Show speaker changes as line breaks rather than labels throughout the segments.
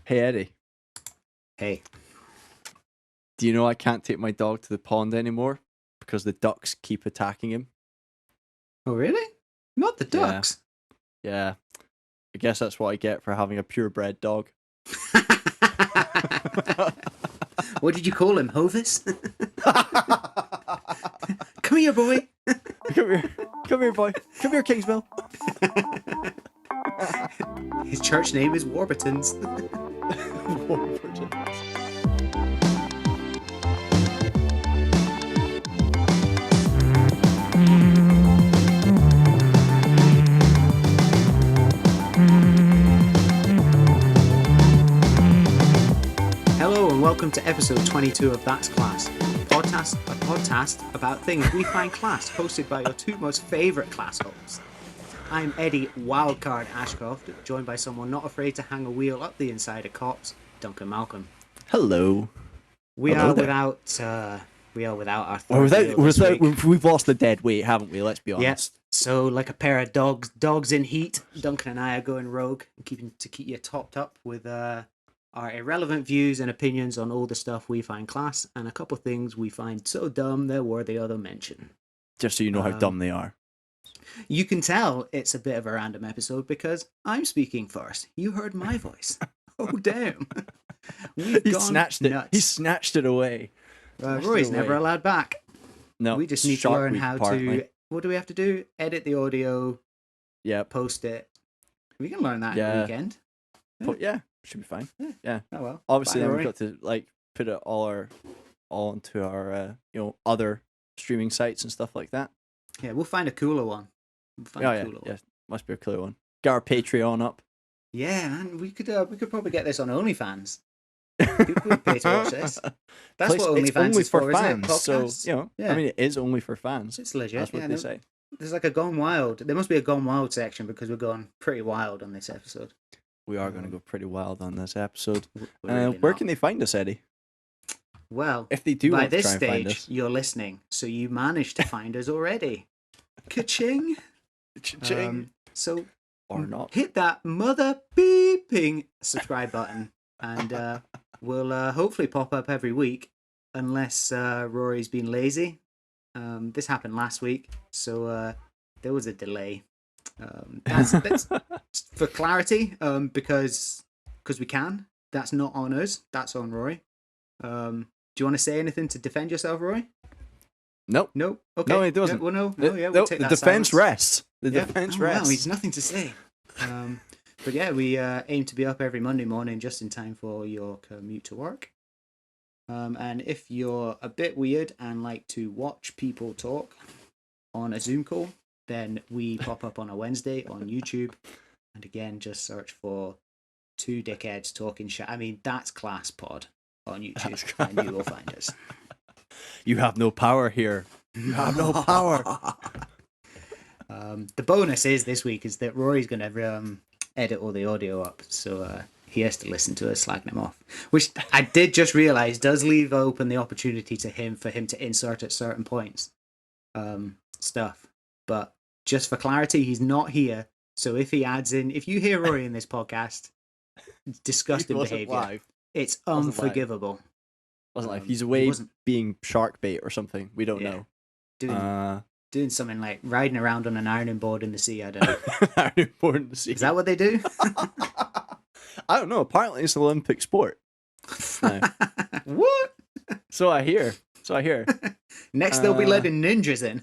Hey Eddie,
Hey.
do you know I can't take my dog to the pond anymore because the ducks keep attacking him?
Oh, really? Not the
Yeah,
ducks.
yeah. I guess that's what I get for having a purebred dog.
What did you call him, Hovis? Come here, boy.
Come here, come here, boy. Come here, Kingsmill.
His church name is Warburtons.
Warburton.
Hello and welcome to episode 22 of That's Class, a podcast about things we find class, hosted by your two most favourite class hosts. I'm Eddie Wildcard Ashcroft, joined by someone not afraid to hang a wheel up the inside of cops, Duncan Malcolm.
Hello.
We
Hello
are
there.
without our third wheel this week.
We've lost the dead weight, haven't we? Let's be honest.
Yes. So, like a pair of dogs in heat, Duncan and I are going rogue and keep you topped up with our irrelevant views and opinions on all the stuff we find class and a couple things we find so dumb they're worthy of a mention.
Just so you know how dumb they are.
You can tell it's a bit of a random episode because I'm speaking first. You heard my voice. Oh, damn. We've
He
gone
snatched
nuts.
it. He snatched it away.
Roy's never allowed back.
No,
We just need to
Shark
learn
Week,
how
apparently.
to... What do we have to do? Edit the audio,
Yep.
post it. We can learn that in
Yeah.
a weekend.
Yeah, should be fine. Yeah.
Oh, well.
Obviously,
Bye,
then
Rory.
we've got to put it all onto our other streaming sites and stuff like that.
Yeah, we'll find a cooler one.
Yeah, must be a clear one. Get our Patreon up.
Yeah, man, we could probably get this on OnlyFans. People would pay to watch this. That's
Plus,
what
it's
OnlyFans
only
is for,
for
isn't it?
fans. So
Podcasts? Yeah.
I mean, it is only for fans.
It's legit.
That's what
yeah,
they say.
There's like a Gone Wild. There must be a Gone Wild section because we're going pretty wild on this episode.
We are going to go pretty wild on this episode.
We're really
Where
not.
can they find us, Eddie?
Well,
If they do
by
want to
this
try and find
stage,
us,
you're listening, so you managed to find us already. Ka-ching! So
or not.
hit that mother beeping subscribe button and we'll hopefully pop up every week unless Rory's been lazy. This happened last week, so there was a delay. That's for clarity, because we can. That's not on us. That's on Rory. Do you want to say anything to defend yourself, Rory?
Nope.
No. Okay.
No, it doesn't.
Well, no. Yeah,
No,
we'll take
the
that
defense
silence.
rests. The
Yeah.
defense
Oh, wow,
rests.
he's nothing to say. But yeah, we aim to be up every Monday morning just in time for your commute to work. And if you're a bit weird and like to watch people talk on a Zoom call, then we pop up on a Wednesday on YouTube. And again, just search for two dickheads talking shit. I mean, that's Class Pod on YouTube, and you will find us.
You have no power here. You have no power.
The bonus is this week is that Rory's going to edit all the audio up, so he has to listen to us slagging him off. Which I did just realise does leave open the opportunity for him to insert at certain points stuff. But just for clarity, he's not here. So if he adds in, if you hear Rory in this podcast, disgusting behaviour,
Live.
it's
Wasn't live.
unforgivable.
Wasn't like he's away
wasn't.
being shark bait or something. We don't
Yeah.
know.
Doing something like riding around on an ironing board in the sea. I don't know.
How important to see.
Is that what they do?
I don't know. Apparently, it's an Olympic sport. No.
What?
So I hear.
Next, they'll be letting ninjas in.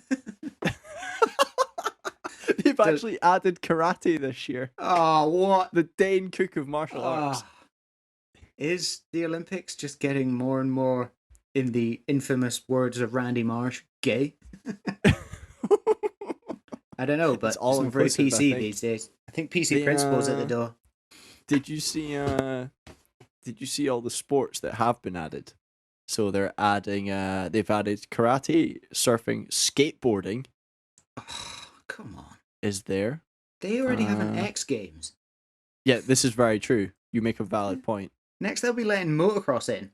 They've actually added karate this year.
Oh, what?
The Dane Cook of martial arts.
Is the Olympics just getting more and more, in the infamous words of Randy Marsh, gay? I don't know, but
It's all
it's not very
inclusive, I
PC
think.
these days. I think PC principal's at the door.
Did you see? Did you see all the sports that have been added? So they're adding. They've added karate, surfing, skateboarding.
Oh, come on.
Is there?
They already have an X Games.
Yeah, this is very true. You make a valid point.
Next, they'll be letting motocross in.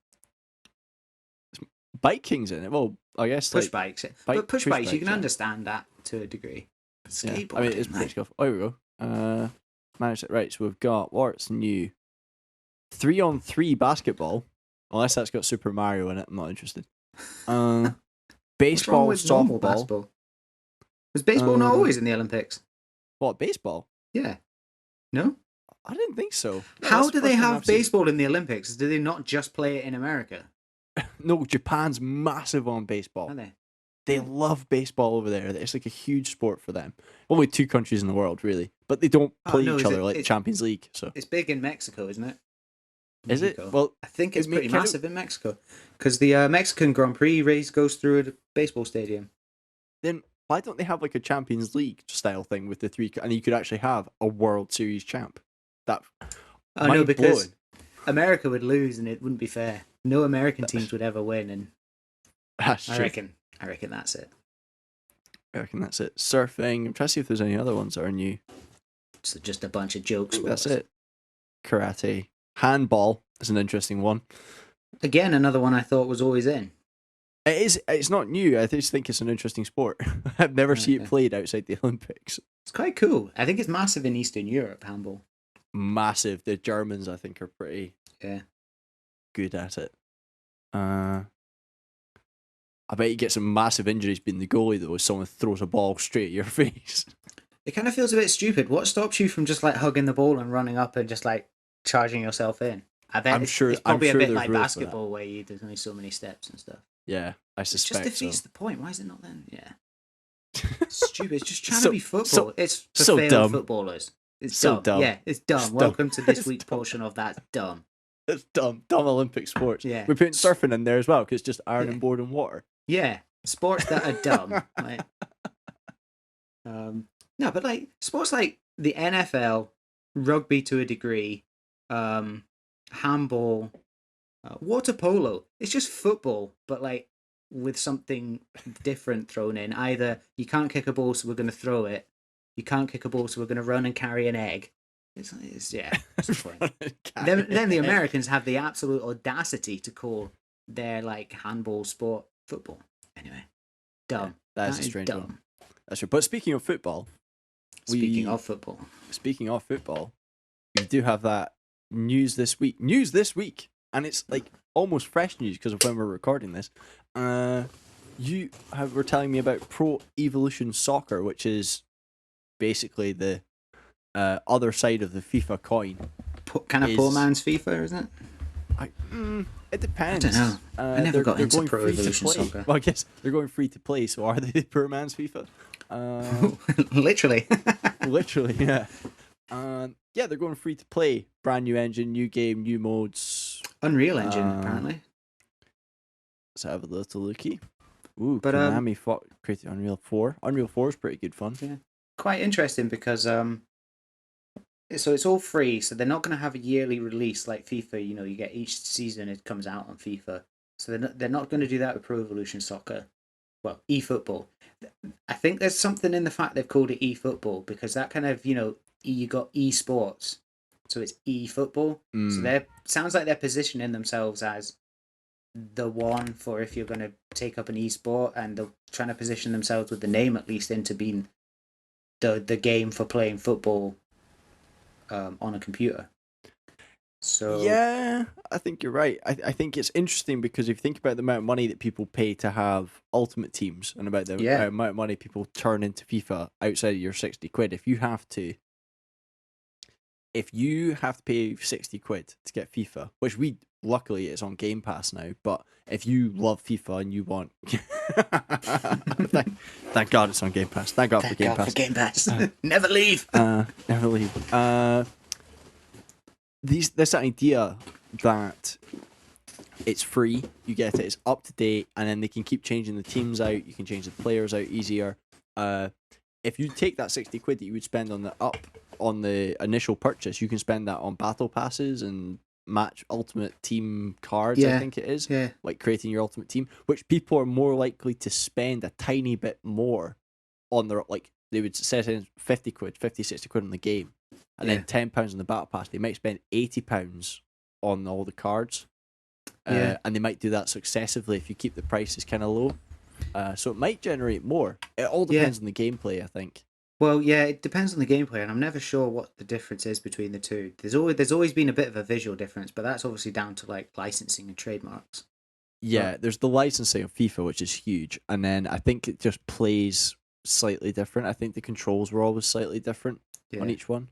Biking's in it. Well, I guess
Push
like,
bikes.
bike-
But push
push
bikes, you
bikes,
can
yeah.
understand that to a degree. But
yeah.
skateboarding,
I mean, it's pretty
mate.
scuff. Oh, here we go. Manage it right. So we've got what's new. 3-on-3 basketball, unless that's got Super Mario in it. I'm not interested.
What's wrong
Baseball,
with normal
softball.
baseball? Was baseball not always in the Olympics?
What, baseball?
Yeah. No?
I didn't think so. No,
How
that's
do
the
they
first time
have
I've seen-
baseball in the Olympics? Do they not just play it in America?
No, Japan's massive on baseball.
Are they?
They love baseball over there. It's like a huge sport for them. Only 2 countries in the world, really. But they don't play each other like the Champions League. So
It's big in Mexico, isn't it?
Is it?
Mexico.
Well,
I think it's pretty
kind of-
massive in Mexico. Because the Mexican Grand Prix race goes through a baseball stadium.
Then why don't they have like a Champions League style thing with the 3, and you could actually have a World Series champ? That
Oh no, because
mind-blowing.
America would lose and it wouldn't be fair. No American teams would ever win, and
That's
I
true.
reckon that's it.
I reckon that's it. Surfing. I'm trying to see if there's any other ones that are new.
So just a bunch of jokes.
That's it. Karate. Handball is an interesting one.
Again, another one I thought was always in.
It is. It's not new. I just think it's an interesting sport. I've never seen it played outside the Olympics.
It's quite cool. I think it's massive in Eastern Europe, handball.
Massive. The Germans, I think, are pretty good at it. I bet you get some massive injuries being the goalie though if someone throws a ball straight at your face.
It kind of feels a bit stupid. What stops you from just like hugging the ball and running up and just like charging yourself in? I bet it's probably a bit like basketball where there's only so many steps and stuff.
Yeah, I suspect
It just defeats
so.
the point. Why is it not then? Yeah. Stupid. It's just trying
So-
to be football.
so-
It's for
so
failed
dumb.
footballers. It's
So
dumb.
dumb.
Yeah, it's dumb.
It's
Welcome
dumb.
to this
It's
week's
dumb.
portion of That's Dumb.
It's dumb Olympic sports.
Yeah.
We're putting surfing in there as well because it's just iron
Yeah.
and board and water.
Yeah, sports that are dumb. Like, no, but like sports like the NFL, rugby to a degree, handball, water polo. It's just football, but like with something different thrown in. Either you can't kick a ball, so we're going to throw it. You can't kick a ball, so we're going to run and carry an egg. It's What's the point? Then the Americans have the absolute audacity to call their like handball sport football. Anyway, dumb.
That is a strange one. That's true. But speaking of football,
Speaking of football,
we do have that news this week. And it's like almost fresh news because of when we're recording this. You were telling me about Pro Evolution Soccer, which is basically the other side of the FIFA coin.
Kind of poor man's FIFA, isn't it?
It depends.
I don't know. I never got into
going
Pro
free to
Evolution
play.
Soccer.
Well, I guess they're going free to play, so are they the poor man's FIFA?
Literally.
Literally, yeah. Yeah, they're going free to play. Brand new engine, new game, new modes.
Unreal Engine, apparently.
Let's have a little looky. Ooh,
But,
Konami created Unreal 4. Unreal 4 is pretty good fun.
Yeah. Quite interesting because so it's all free, so they're not going to have a yearly release like FIFA. You know, you get each season it comes out on FIFA. So they're not going to do that with Pro Evolution Soccer. Well, eFootball. I think there's something in the fact they've called it eFootball because that kind of, you got esports, so it's eFootball. So sounds like they're positioning themselves as the one for if you're going to take up an esport, and they're trying to position themselves with the name at least into being the game for playing football on a computer. So
yeah, I think you're right. I think it's interesting because if you think about the amount of money that people pay to have ultimate teams and about the amount of money people turn into FIFA outside of your 60 quid, if you have to pay 60 quid to get FIFA, which luckily it's on Game Pass now, but if you love FIFA and you want thank God it's on Game Pass. Thank God for Game Pass.
Never leave.
Never leave. This idea that it's free, you get it, it's up to date, and then they can keep changing the teams out, you can change the players out easier. If you take that 60 quid that you would spend on the initial purchase, you can spend that on battle passes and match ultimate team cards, I think it is.
Yeah.
Like creating your ultimate team, which people are more likely to spend a tiny bit more on their, like, they would set in 50 quid, 50, 60 quid on the game. And then £10 on the battle pass. They might spend £80 on all the cards. And they might do that successively if you keep the prices kind of low. So it might generate more. It all depends on the gameplay, I think.
Well, yeah, it depends on the gameplay, and I'm never sure what the difference is between the two. There's always been a bit of a visual difference, but that's obviously down to like licensing and trademarks.
Yeah,
But
there's the licensing of FIFA, which is huge, and then I think it just plays slightly different. I think the controls were always slightly different on
yeah,
each one.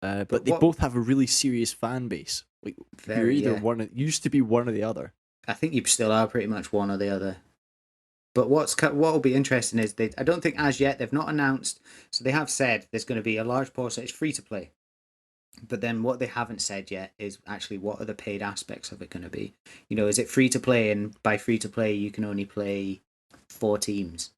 but
But they
what
both have a really serious fan base. Like you're
very
either
yeah,
one. Used to be one or the other.
I think you still are pretty much one or the other. But what will be interesting is I don't think as yet they've not announced. So they have said there's going to be a large portion. It's free to play. But then what they haven't said yet is actually what are the paid aspects of it going to be? Is it free to play? And by free to play, you can only play 4 teams.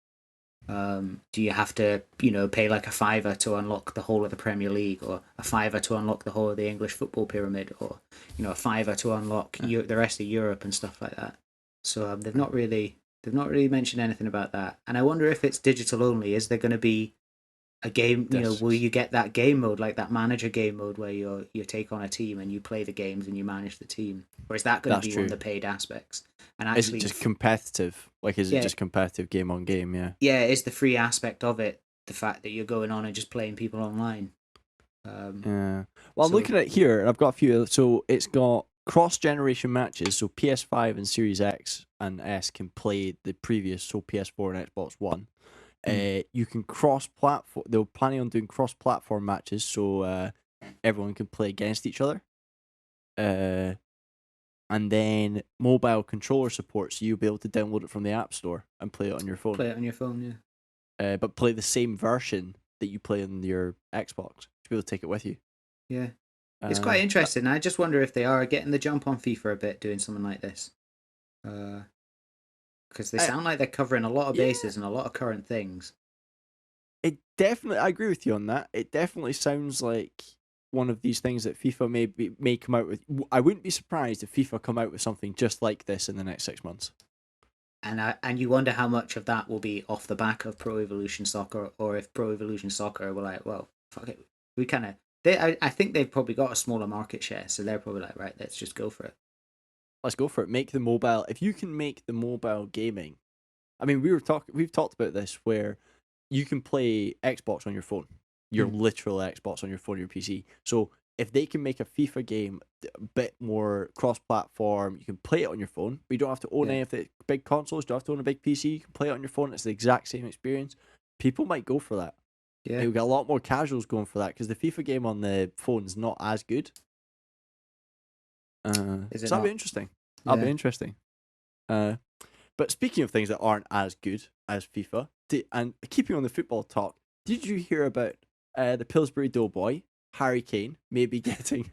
Do you have to, pay like a fiver to unlock the whole of the Premier League, or a fiver to unlock the whole of the English football pyramid, or a fiver to unlock the rest of Europe and stuff like that? So they've not really mentioned anything about that. And I wonder if it's digital only. Is there going to be a game, will you get that game mode, like that manager game mode where you take on a team and you play the games and you manage the team? Or is that going to be one of the paid aspects? And
Is
actually,
it just competitive? Like, is it
yeah,
just competitive game on game? Yeah.
yeah, is the free aspect of it the fact that you're going on and just playing people online?
Yeah. Well, I'm
So
looking at it here, and I've got a few. So it's got cross-generation matches. So PS5 and Series X and S can play the previous, so PS4 and Xbox One. You can cross-platform. They're planning on doing cross-platform matches, so everyone can play against each other. And then mobile controller support, so you'll be able to download it from the App Store and play it on your phone.
play it on your phone, yeah.
But play the same version that you play on your Xbox to be able to take it with you.
Yeah. It's quite interesting. I just wonder if they are getting the jump on FIFA a bit doing something like this. Because they sound like they're covering a lot of bases and a lot of current things.
I agree with you on that. It definitely sounds like one of these things that FIFA may come out with. I wouldn't be surprised if FIFA come out with something just like this in the next 6 months.
And you wonder how much of that will be off the back of Pro Evolution Soccer, or if Pro Evolution Soccer were like, well, fuck it, we kind of. I think they've probably got a smaller market share, so they're probably like, right, let's just go for it.
Let's go for it. Make the mobile. If you can make the mobile gaming, I mean, we've talked about this where you can play Xbox on your phone, your literal Xbox on your phone, your PC. So if they can make a FIFA game a bit more cross-platform, you can play it on your phone, but you don't have to own any of the big consoles. You don't have to own a big PC. You can play it on your phone. It's the exact same experience. People might go for that.
Yeah,
We've got a lot more casuals going for that because the FIFA game on the phone's not as good. So that'll be interesting. That'll be interesting. But speaking of things that aren't as good as FIFA, and keeping on the football talk, did you hear about the Pillsbury Doughboy, Harry Kane, maybe getting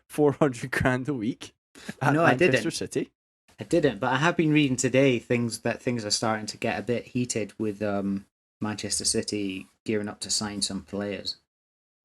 400 grand a week at Manchester City?
I didn't, but I have been reading today things are starting to get a bit heated with Manchester City gearing up to sign some players.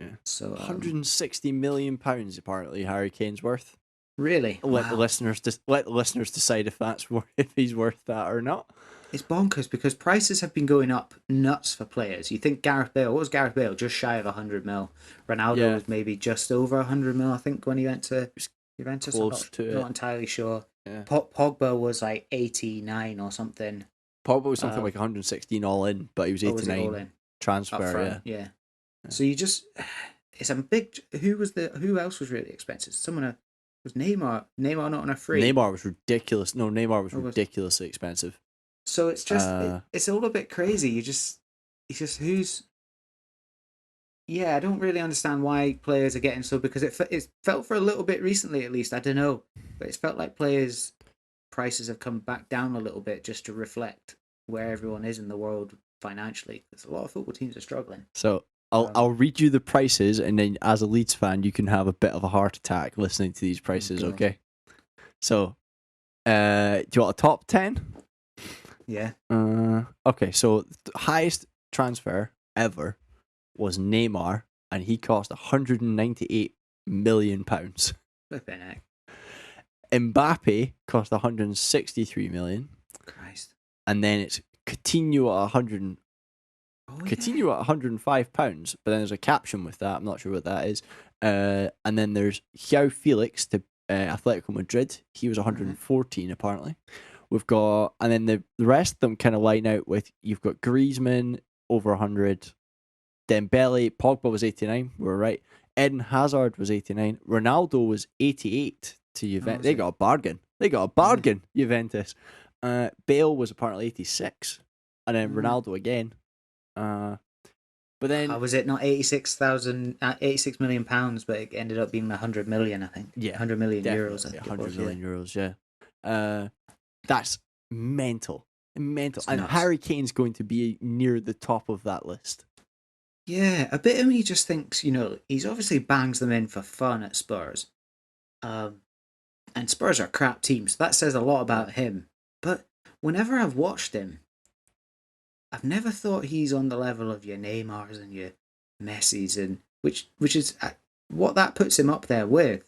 Yeah.
So
£160 million apparently Harry Kane's worth.
Really?
Let the listeners decide if he's worth that or not.
It's bonkers because prices have been going up nuts for players. You think Gareth Bale? What was Gareth Bale? Just shy of 100 mil. Ronaldo was maybe just over 100 mil. I think when he went to Juventus.
Close to it.
Not entirely sure.
Yeah.
Pogba was like 89 or something.
Pogba was something like 116 all in, but he was 89
all in?
transfer.
Yeah. So you just, it's a big. Who else was really expensive? Someone was Neymar. Neymar not on a free.
Neymar was ridiculous. No, Neymar was ridiculously expensive.
So it's just it's all a bit crazy. It's just who's. Yeah, I don't really understand why players are getting so, because it felt for a little bit recently at least. I don't know, but it's felt like players' prices have come back down a little bit just to reflect where everyone is in the world financially. Because a lot of football teams are struggling.
So I'll read you the prices, and then as a Leeds fan, you can have a bit of a heart attack listening to these prices. Okay. So, do you want a top 10?
Yeah.
Okay. So the highest transfer ever was Neymar, and he cost £198 million.
Flipping heck.
Mbappe cost 163 million.
Christ.
And then it's Coutinho at 100. Coutinho at £105, but then there's a caption with that. I'm not sure what that is. And then there's João Felix to Atletico Madrid. He was 114 apparently. We've got, and then the rest of them kind of line out with, you've got Griezmann over 100, Dembele, Pogba was 89. We were right. Eden Hazard was 89. Ronaldo was 88 to Juventus. They got a bargain. Juventus. Bale was apparently 86, and then Ronaldo again. But then
was it not 86 million pounds, but it ended up being 100 million, I think.
Yeah,
100 million euros. I think
100 million euros. Yeah, that's mental, and
nuts.
Harry Kane's going to be near the top of that list.
Yeah, a bit of me just thinks, he's obviously bangs them in for fun at Spurs, and Spurs are a crap team, so that says a lot about him. But whenever I've watched him, I've never thought he's on the level of your Neymars and your Messis, and which is what that puts him up there with.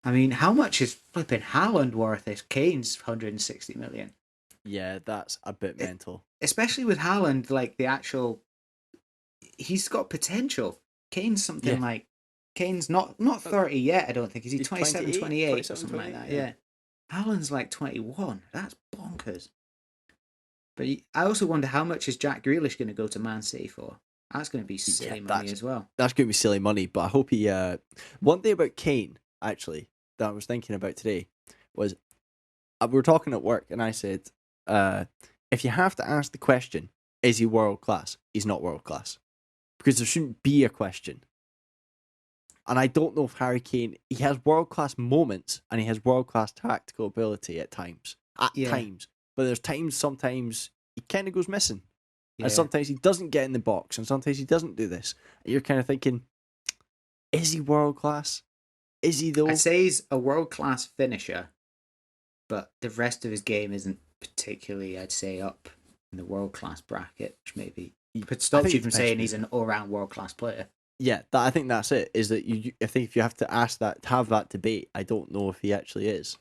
I mean, how much is flipping Haaland worth if Kane's 160 million?
Yeah, that's a bit mental.
Especially with Haaland, like he's got potential. Kane's something like, Kane's not 30 yet, I don't think. Is he 27, 28 or something like that? Yeah. Haaland's like 21. That's bonkers. But I also wonder how much is Jack Grealish going to go to Man City for? That's going to be silly money as well.
That's going to be silly money, but I hope he... One thing about Kane, actually, that I was thinking about today, was we were talking at work, and I said, if you have to ask the question, is he world class? He's not world class. Because there shouldn't be a question. And I don't know if Harry Kane... He has world-class moments, and he has world-class tactical ability at times. But there's sometimes he kind of goes missing. Yeah. And sometimes he doesn't get in the box, and sometimes he doesn't do this. And you're kind of thinking, is he world-class? Is he, though?
I'd say he's a world-class finisher, but the rest of his game isn't particularly, I'd say, up in the world-class bracket, which maybe stops you from saying he's an all-round world-class player.
Yeah, I think that's it, is that I think if you have to have that debate, I don't know if he actually is.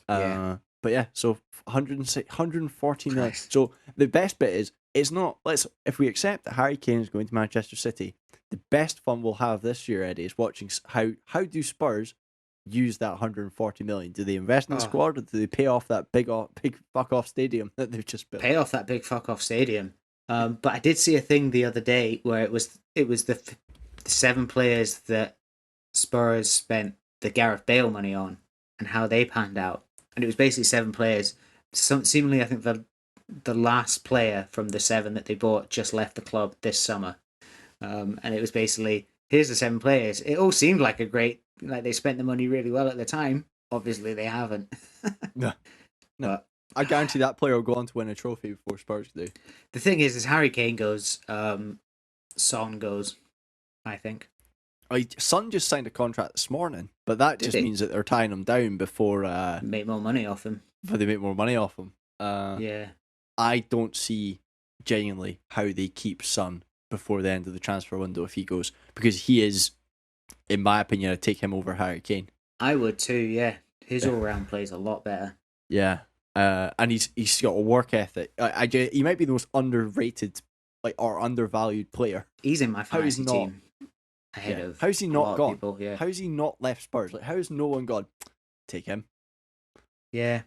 But yeah, so 140 million. So the best bit is, it's not, if we accept that Harry Kane is going to Manchester City, the best fun we'll have this year, Eddie, is watching how do Spurs use that 140 million? Do they invest in the squad, or do they pay off that big fuck off stadium that they've just built?
Pay off that big fuck off stadium. But I did see a thing the other day where it was the 7 players that Spurs spent the Gareth Bale money on and how they panned out. And it was basically 7 players. Seemingly, I think the last player from the 7 that they bought just left the club this summer. And it was basically, here's the 7 players. It all seemed like they spent the money really well at the time. Obviously, they haven't.
No. But I guarantee that player will go on to win a trophy before Spurs do.
The thing is Harry Kane goes, Son goes, I think.
Son just signed a contract this morning, but that just means that they're tying him down before...
make more money off him.
Before they make more money off him.
Yeah.
I don't see genuinely how they keep Son before the end of the transfer window if he goes, because he is, in my opinion, I'd take him over Harry Kane.
I would too, yeah. His all-round play is a lot better.
Yeah. And he's got a work ethic. He might be the most underrated or undervalued player.
He's in my fantasy team. Ahead of
how's he not gone?
People, yeah.
How's he not left Spurs? How has no one gone, take him?
Yeah,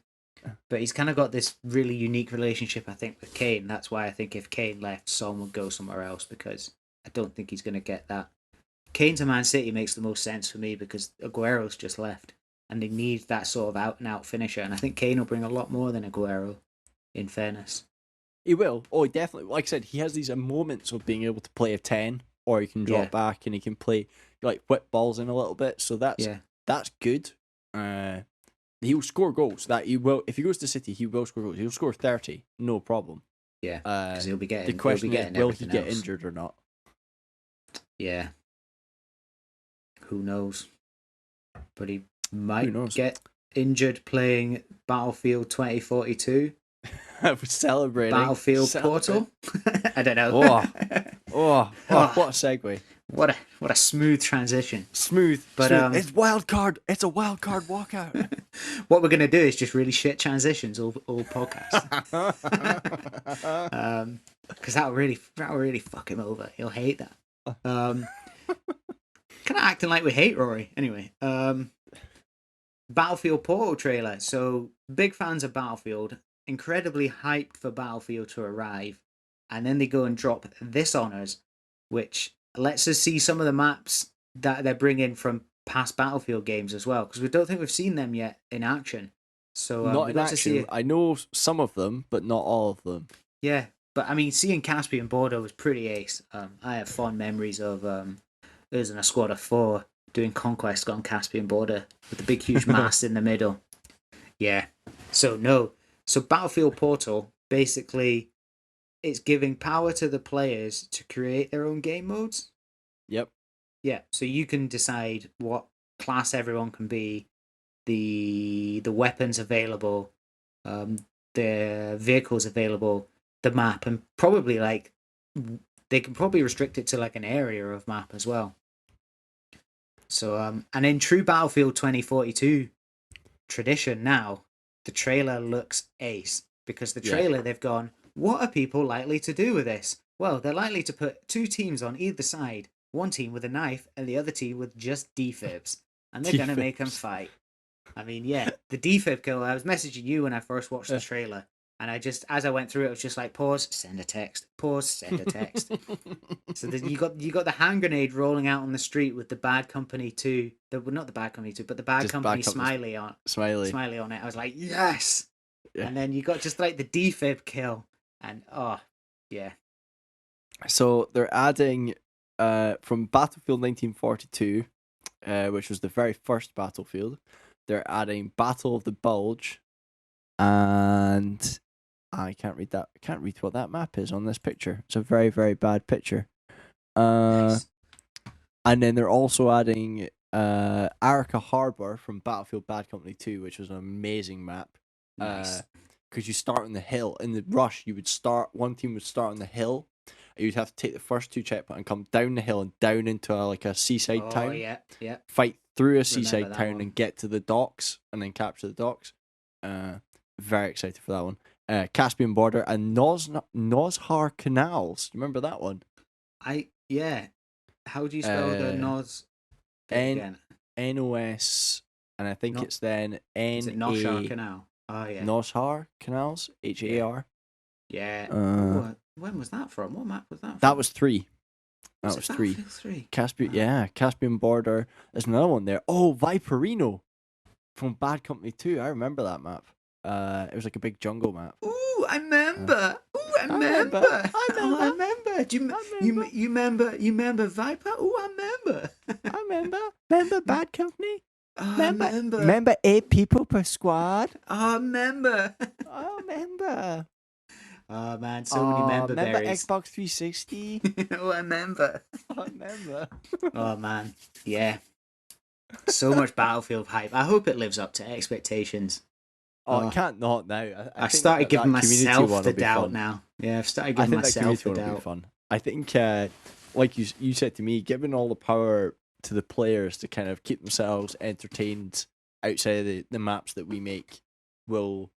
but he's kind of got this really unique relationship, I think, with Kane. That's why I think if Kane left, Son would go somewhere else, because I don't think he's going to get that. Kane to Man City makes the most sense for me because Aguero's just left, and they need that sort of out-and-out finisher, and I think Kane will bring a lot more than Aguero, in fairness.
He will. Oh, he definitely. Like I said, he has these moments of being able to play a 10, or he can drop back and he can play, whip balls in a little bit. So that's good. He'll score goals. That he will. If he goes to City, he will score goals. He'll score 30, no problem.
Yeah, because he'll be getting.
The question is, will he get
else.
Injured or not?
Yeah. Who knows? But he might get injured playing Battlefield 2042.
Celebrating
Battlefield Portal. I don't know.
What a segue!
What a smooth transition.
Smooth, but it's wildcard. It's a wildcard walkout.
What we're gonna do is just really shit transitions all podcasts. Because that'll really fuck him over. He'll hate that. Kind of acting like we hate Rory. Anyway, Battlefield Portal trailer. So big fans of Battlefield. Incredibly hyped for Battlefield to arrive, and then they go and drop this on us. which lets us see some of the maps that they're bringing from past Battlefield games as well, because we don't think we've seen them yet in action. So
Not
we
in
got to see
action. I know some of them, but not all of them.
Yeah, but I mean, seeing Caspian Border was pretty ace. I have fond memories of us in a squad of 4 doing conquest on Caspian Border with the big huge mast in the middle. Yeah. So Battlefield Portal basically it's giving power to the players to create their own game modes.
Yep.
Yeah. So you can decide what class everyone can be, the weapons available, the vehicles available, the map, and probably like they can probably restrict it to like an area of map as well. So and in true Battlefield 2042 tradition now, the trailer looks ace, because the trailer they've gone, what are people likely to do with this? Well, they're likely to put 2 teams on either side, one team with a knife and the other team with just defibs, and they're going to make them fight. I mean, yeah, the defib kill. I was messaging you when I first watched the trailer, and I just, as I went through it, I was just like, pause, send a text, pause, send a text. So you got the hand grenade rolling out on the street with the Bad Company 2, not the Bad Company 2, but the Bad Company smiley on it. I was like, yes. Yeah. And then you got just like the defib kill, and oh yeah.
So they're adding from Battlefield 1942, which was the very first Battlefield. They're adding Battle of the Bulge, and I can't read that. I can't read what that map is on this picture. It's a very, very bad picture. Nice. And then they're also adding Arica Harbor from Battlefield Bad Company 2, which was an amazing map. Nice. Because you start on the hill. In the rush, one team would start on the hill. You'd have to take the first 2 checkpoints and come down the hill and down into a seaside town.
Oh, yeah.
Fight through a seaside town and get to the docks and then capture the docks. Very excited for that one. Caspian Border and Nozhar Canals. Do you remember that one?
Yeah. How do you spell the Noz?
N-O-S, and I think it's then N.
Is it Nozhar Canal? Oh yeah.
Nozhar Canals, H-A-R.
Yeah. When was that from? What map was that from?
That was 3. That was 3. Caspian Border. There's another one there. Oh, Viperino from Bad Company 2. I remember that map. It was like a big jungle map.
Ooh, I remember. I remember. Do you remember Viper? Ooh, I remember.
Remember Bad Company?
Remember.
Remember 8 people per squad?
Remember. Oh man, so many member
remember
berries.
Xbox 360?
I remember.
Oh
man, yeah. So much Battlefield hype. I hope it lives up to expectations.
It can't not now.
I started giving myself the doubt now. Yeah, I've started giving myself the doubt.
Be fun. I think, like you said to me, giving all the power to the players to kind of keep themselves entertained outside of the maps that we make will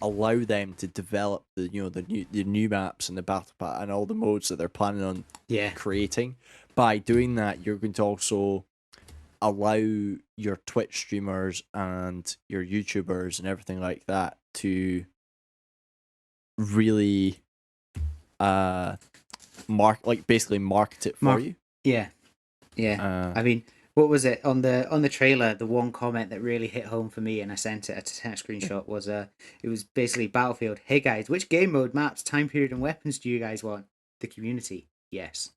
allow them to develop the new maps and the battle pass and all the modes that they're planning on creating. By doing that, you're going to also allow your Twitch streamers and your YouTubers and everything like that to really basically market it for you.
Yeah. I mean, what was it on the trailer? The one comment that really hit home for me, and I sent it a screenshot, was it was basically Battlefield. Hey guys, which game mode, maps, time period, and weapons do you guys want? The community, yes.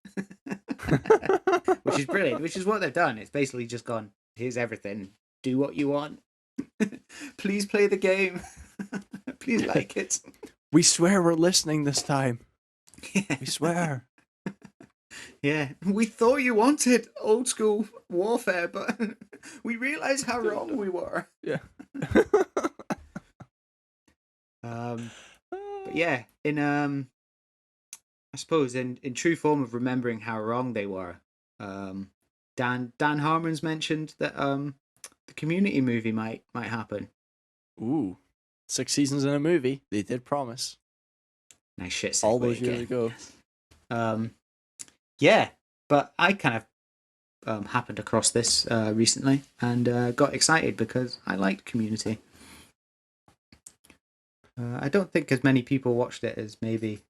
Which is brilliant. Which is what they've done. It's basically just gone. Here's everything. Do what you want. Please play the game. Please like it.
We swear we're listening this time.
Yeah.
We swear.
Yeah, we thought you wanted old school warfare, but we realized how wrong we were.
Yeah.
But yeah, in I suppose in true form of remembering how wrong they were, Dan Harmon's mentioned that the Community movie might happen.
Ooh, 6 seasons in a movie. They did promise.
Nice shit.
All those years ago.
Yeah, but I kind of happened across this recently and got excited because I liked Community. I don't think as many people watched it as maybe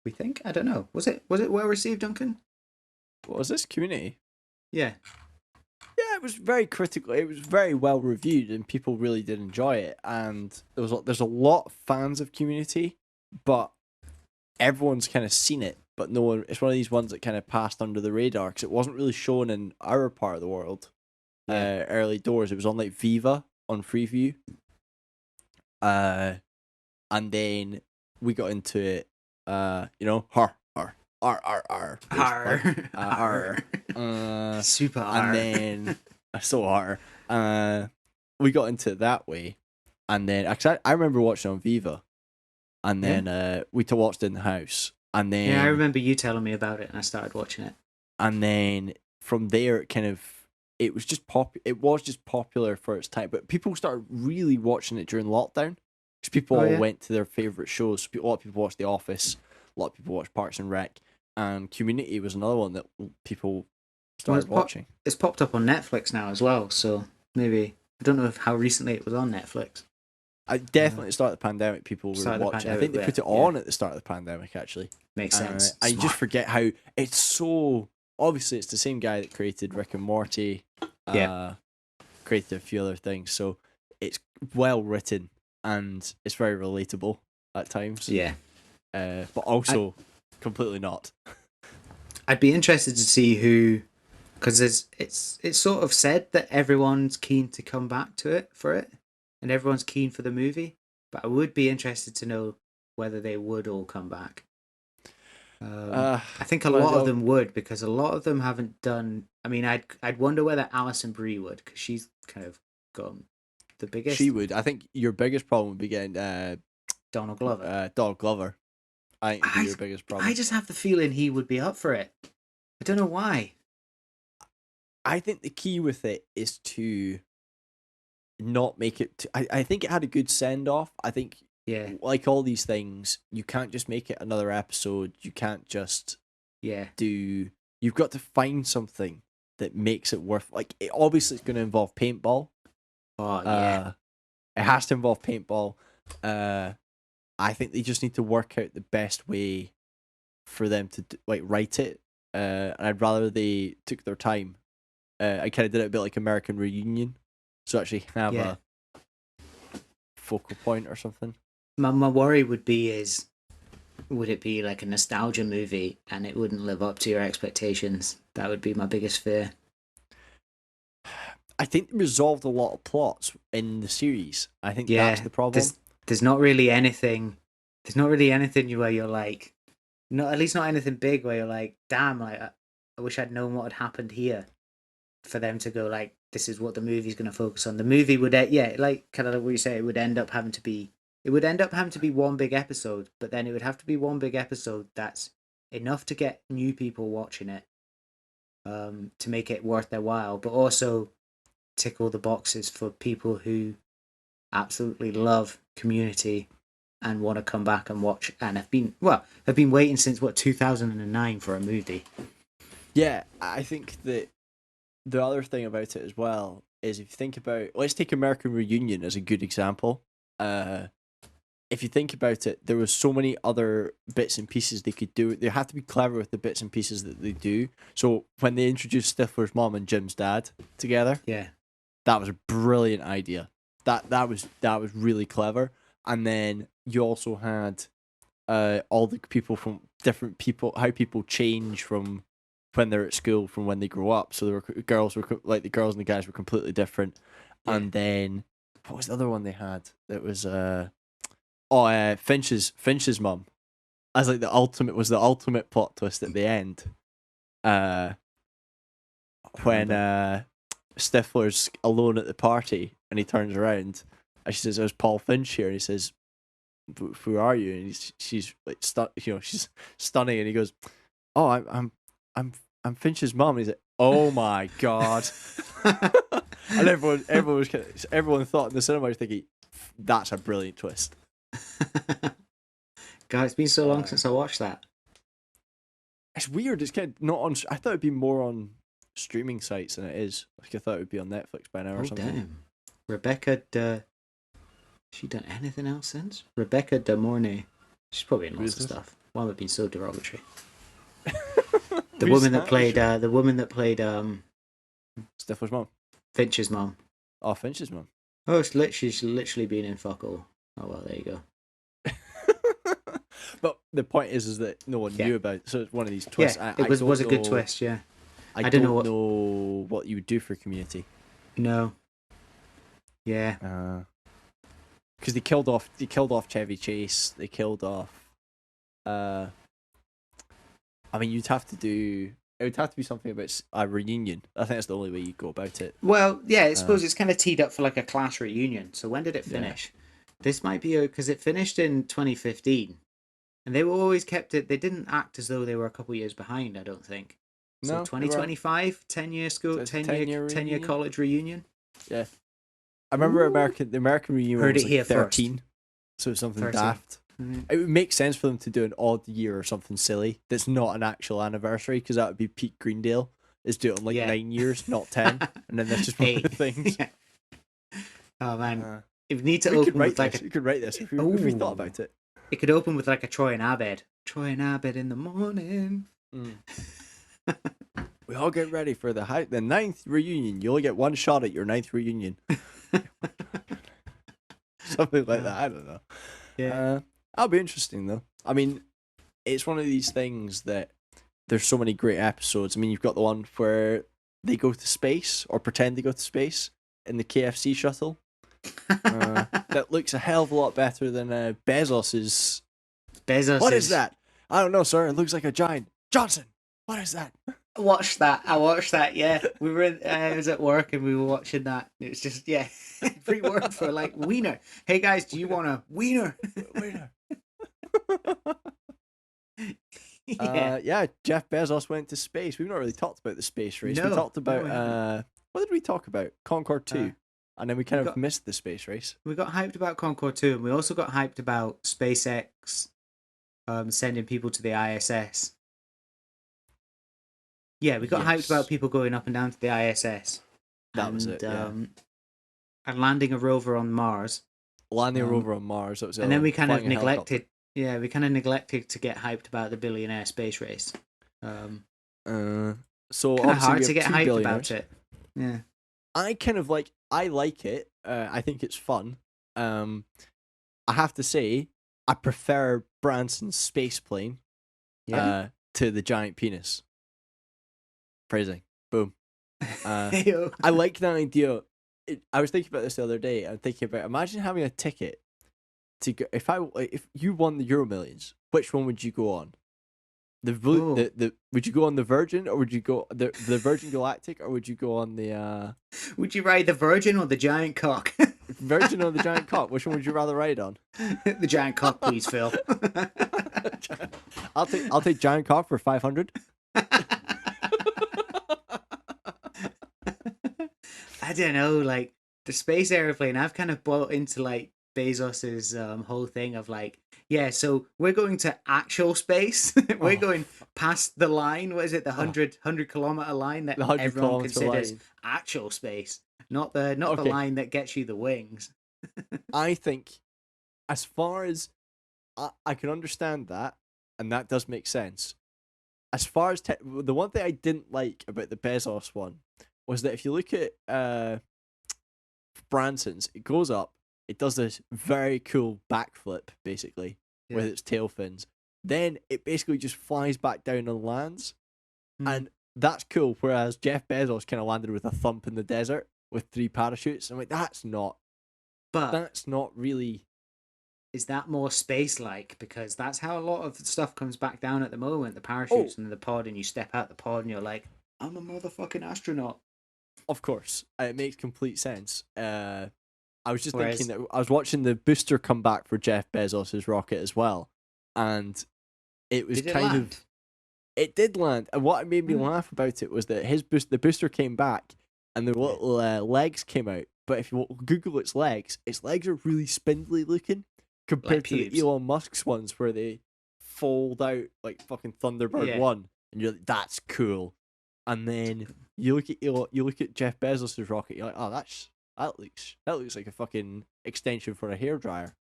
We think. I don't know. Was it well received, Duncan?
What was this, Community?
Yeah.
Yeah, it was very critical. It was very well reviewed, and people really did enjoy it. And there's a lot of fans of Community, but everyone's kind of seen it, but no one. It's one of these ones that kind of passed under the radar because it wasn't really shown in our part of the world. Early doors, it was on like Viva on Freeview. And then we got into it.
Super
and then so hard. We got into it that way, and then actually I remember watching on Viva, and then we watched it in the house, and then
I remember you telling me about it, and I started watching it,
and then from there it was just popular for its time, but people started really watching it during lockdown because people all went to their favorite shows. A lot of people watched The Office, a lot of people watched Parks and Rec, and Community was another one that people started watching.
It's popped up on Netflix now as well, so maybe I don't know how recently it was on Netflix.
I definitely at the start of the pandemic, people were watching. I think they put it on at the start of the pandemic. Actually,
makes sense.
I just forget how it's so. Obviously, it's the same guy that created Rick and Morty. Created a few other things, so it's well written and it's very relatable at times.
Yeah,
but also completely not.
I'd be interested to see who, because it's sort of said that everyone's keen to come back to it for it, and everyone's keen for the movie. But I would be interested to know whether they would all come back. I think a lot of them would, because a lot of them haven't done. I mean, I'd wonder whether Alison Brie would, because she's kind of gone the biggest.
She would. I think your biggest problem would be getting
Donald Glover.
Donald Glover. I think would be your biggest problem.
I just have the feeling he would be up for it. I don't know why.
I think the key with it is to not make it. I think it had a good send off. I think.
Yeah.
Like all these things, you can't just make it another episode. You can't just do. You've got to find something that makes it worth. Like obviously, it's going to involve paintball.
Oh yeah.
It has to involve paintball. I think they just need to work out the best way for them to write it. And I'd rather they took their time. I kind of did it a bit like American Reunion, so actually have a focal point or something.
My worry would be would it be like a nostalgia movie and it wouldn't live up to your expectations? That would be my biggest fear.
I think they resolved a lot of plots in the series. I think that's the problem.
There's not really anything. There's not really anything where you're like, at least not anything big where you're like, damn, like I wish I'd known what had happened here, for them to go like, this is what the movie's going to focus on. The movie would, like kind of like what you say, it would end up having to be one big episode, but then it would have to be one big episode that's enough to get new people watching it, to make it worth their while, but also tick all the boxes for people who absolutely love Community and want to come back and watch, and have been waiting since 2009 for a movie.
Yeah, I think that the other thing about it as well is, if you think about, let's take American Reunion as a good example. If you think about it, there was so many other bits and pieces they could do. They have to be clever with the bits and pieces that they do. So when they introduced Stifler's mom and Jim's dad together, that was a brilliant idea. That was really clever. And then you also had all the people from different people, how people change from when they're at school from when they grow up. So the girls and the guys were completely different. Yeah. And then what was the other one they had? That was Finch's mum. As like the ultimate plot twist at the end. When Stifler's alone at the party and he turns around and she says, "There's Paul Finch here," and he says, "Who are you?" And she's like she's stunning, and he goes, "Oh, I'm Finch's mum." And he's like, "Oh my god!" And everyone thought in the cinema was thinking, "That's a brilliant twist."
God, it's been so long since I watched that.
It's weird. It's kind of not on. I thought it'd be more on streaming sites than it is. Like I thought it would be on Netflix by now or something.
Damn. Rebecca, she done anything else since? Rebecca De Mornay. She's probably in lots of stuff. Why am I being so derogatory? The woman that played
Stifler's mum.
Finch's mum.
Oh, Finch's mum.
Oh, she's literally been in fuck all. Oh well, there you go.
But the point is that no one knew about it, so it's one of these twists.
Yeah, it was a good twist. Yeah,
I don't know what you would do for Community.
No. Yeah.
Because they killed off Chevy Chase. They killed off. I mean, it would have to be something about a reunion. I think that's the only way you go about it.
Well, yeah, I suppose it's kind of teed up for like a class reunion. So when did it finish? Yeah. This might be because it finished in 2015, and they were always kept it. They didn't act as though they were a couple years behind. I don't think. So 2025, 10-year school, 10-year college reunion.
Yeah, I remember the American reunion was like 13,
first.
So it's something daft. Mm-hmm. It would make sense for them to do an odd year or something silly that's not an actual anniversary, because that would be Pete Greendale. Is do it in 9 years, not 10, and then that's just one of the things.
Yeah. Oh man, if we need to
we
open
could write
with like
this. We could write this if we thought about it.
It could open with like a Troy and Abed. Troy and Abed in the morning.
We all get ready for the 9th reunion. You only get one shot at your 9th reunion. Something like that. I don't know.
Yeah.
That'll be interesting though. I mean, it's one of these things that there's so many great episodes. I mean, you've got the one where they go to space or pretend they go to space in the KFC shuttle. That looks a hell of a lot better than Bezos's. What is that? I don't know, sir. It looks like a giant. Johnson, what is that?
I watched that. Yeah, we were. I was at work and we were watching that. It was just free word for like wiener. Hey guys, do you want a wiener?
Wiener. Jeff Bezos went to space. We've not really talked about the space race. We talked about what did we talk about? Concorde 2. And then we kind of missed the space race.
We got hyped about Concorde 2, and we also got hyped about SpaceX sending people to the ISS. Yeah, we got hyped about people going up and down to the ISS.
That was it,
and landing a rover on Mars.
Landing a rover on Mars. That was it.
And then we kind of neglected. Yeah, we kind of neglected to get hyped about the billionaire space race.
So
kind of hard to get hyped about it. Yeah.
I like it. I think it's fun. I have to say, I prefer Branson's space plane to the giant penis. Phrasing. Boom. I like that idea. I was thinking about this the other day. I'm thinking about, imagine having a ticket to go. If you won the Euro Millions, which one would you go on? Would you go on the Virgin, or would you go the Virgin Galactic, or would you go on the
Would you ride the Virgin or the giant cock?
Virgin or the giant cock? Which one would you rather ride on?
The giant cock, please, Phil.
I'll take giant cock for 500.
I don't know, like the space airplane. I've kind of bought into like Bezos's whole thing of like, so we're going to actual space. We're going past the line. What is it? The 100 kilometer line that everyone considers actual space, not the line that gets you the wings.
I think, as far as I can understand that, and that does make sense. As far as the one thing I didn't like about the Bezos one was that if you look at Branson's, it goes up. It does this very cool backflip, basically, with its tail fins. Then it basically just flies back down and lands. And that's cool, whereas Jeff Bezos kind of landed with a thump in the desert with 3 parachutes. I'm like, that's not really...
Is that more space-like? Because that's how a lot of stuff comes back down at the moment. The parachutes and the pod, and you step out the pod and you're like, I'm a motherfucking astronaut.
Of course. It makes complete sense. I was just thinking that I was watching the booster come back for Jeff Bezos' rocket as well, and it was it did land. And what made me laugh about it was that the booster came back, and the little legs came out. But if you Google its legs are really spindly looking compared to the Elon Musk's ones where they fold out like fucking Thunderbird 1, and you're like, that's cool. And then you look at Jeff Bezos' rocket, you're like, oh, that looks like a fucking extension for a hairdryer.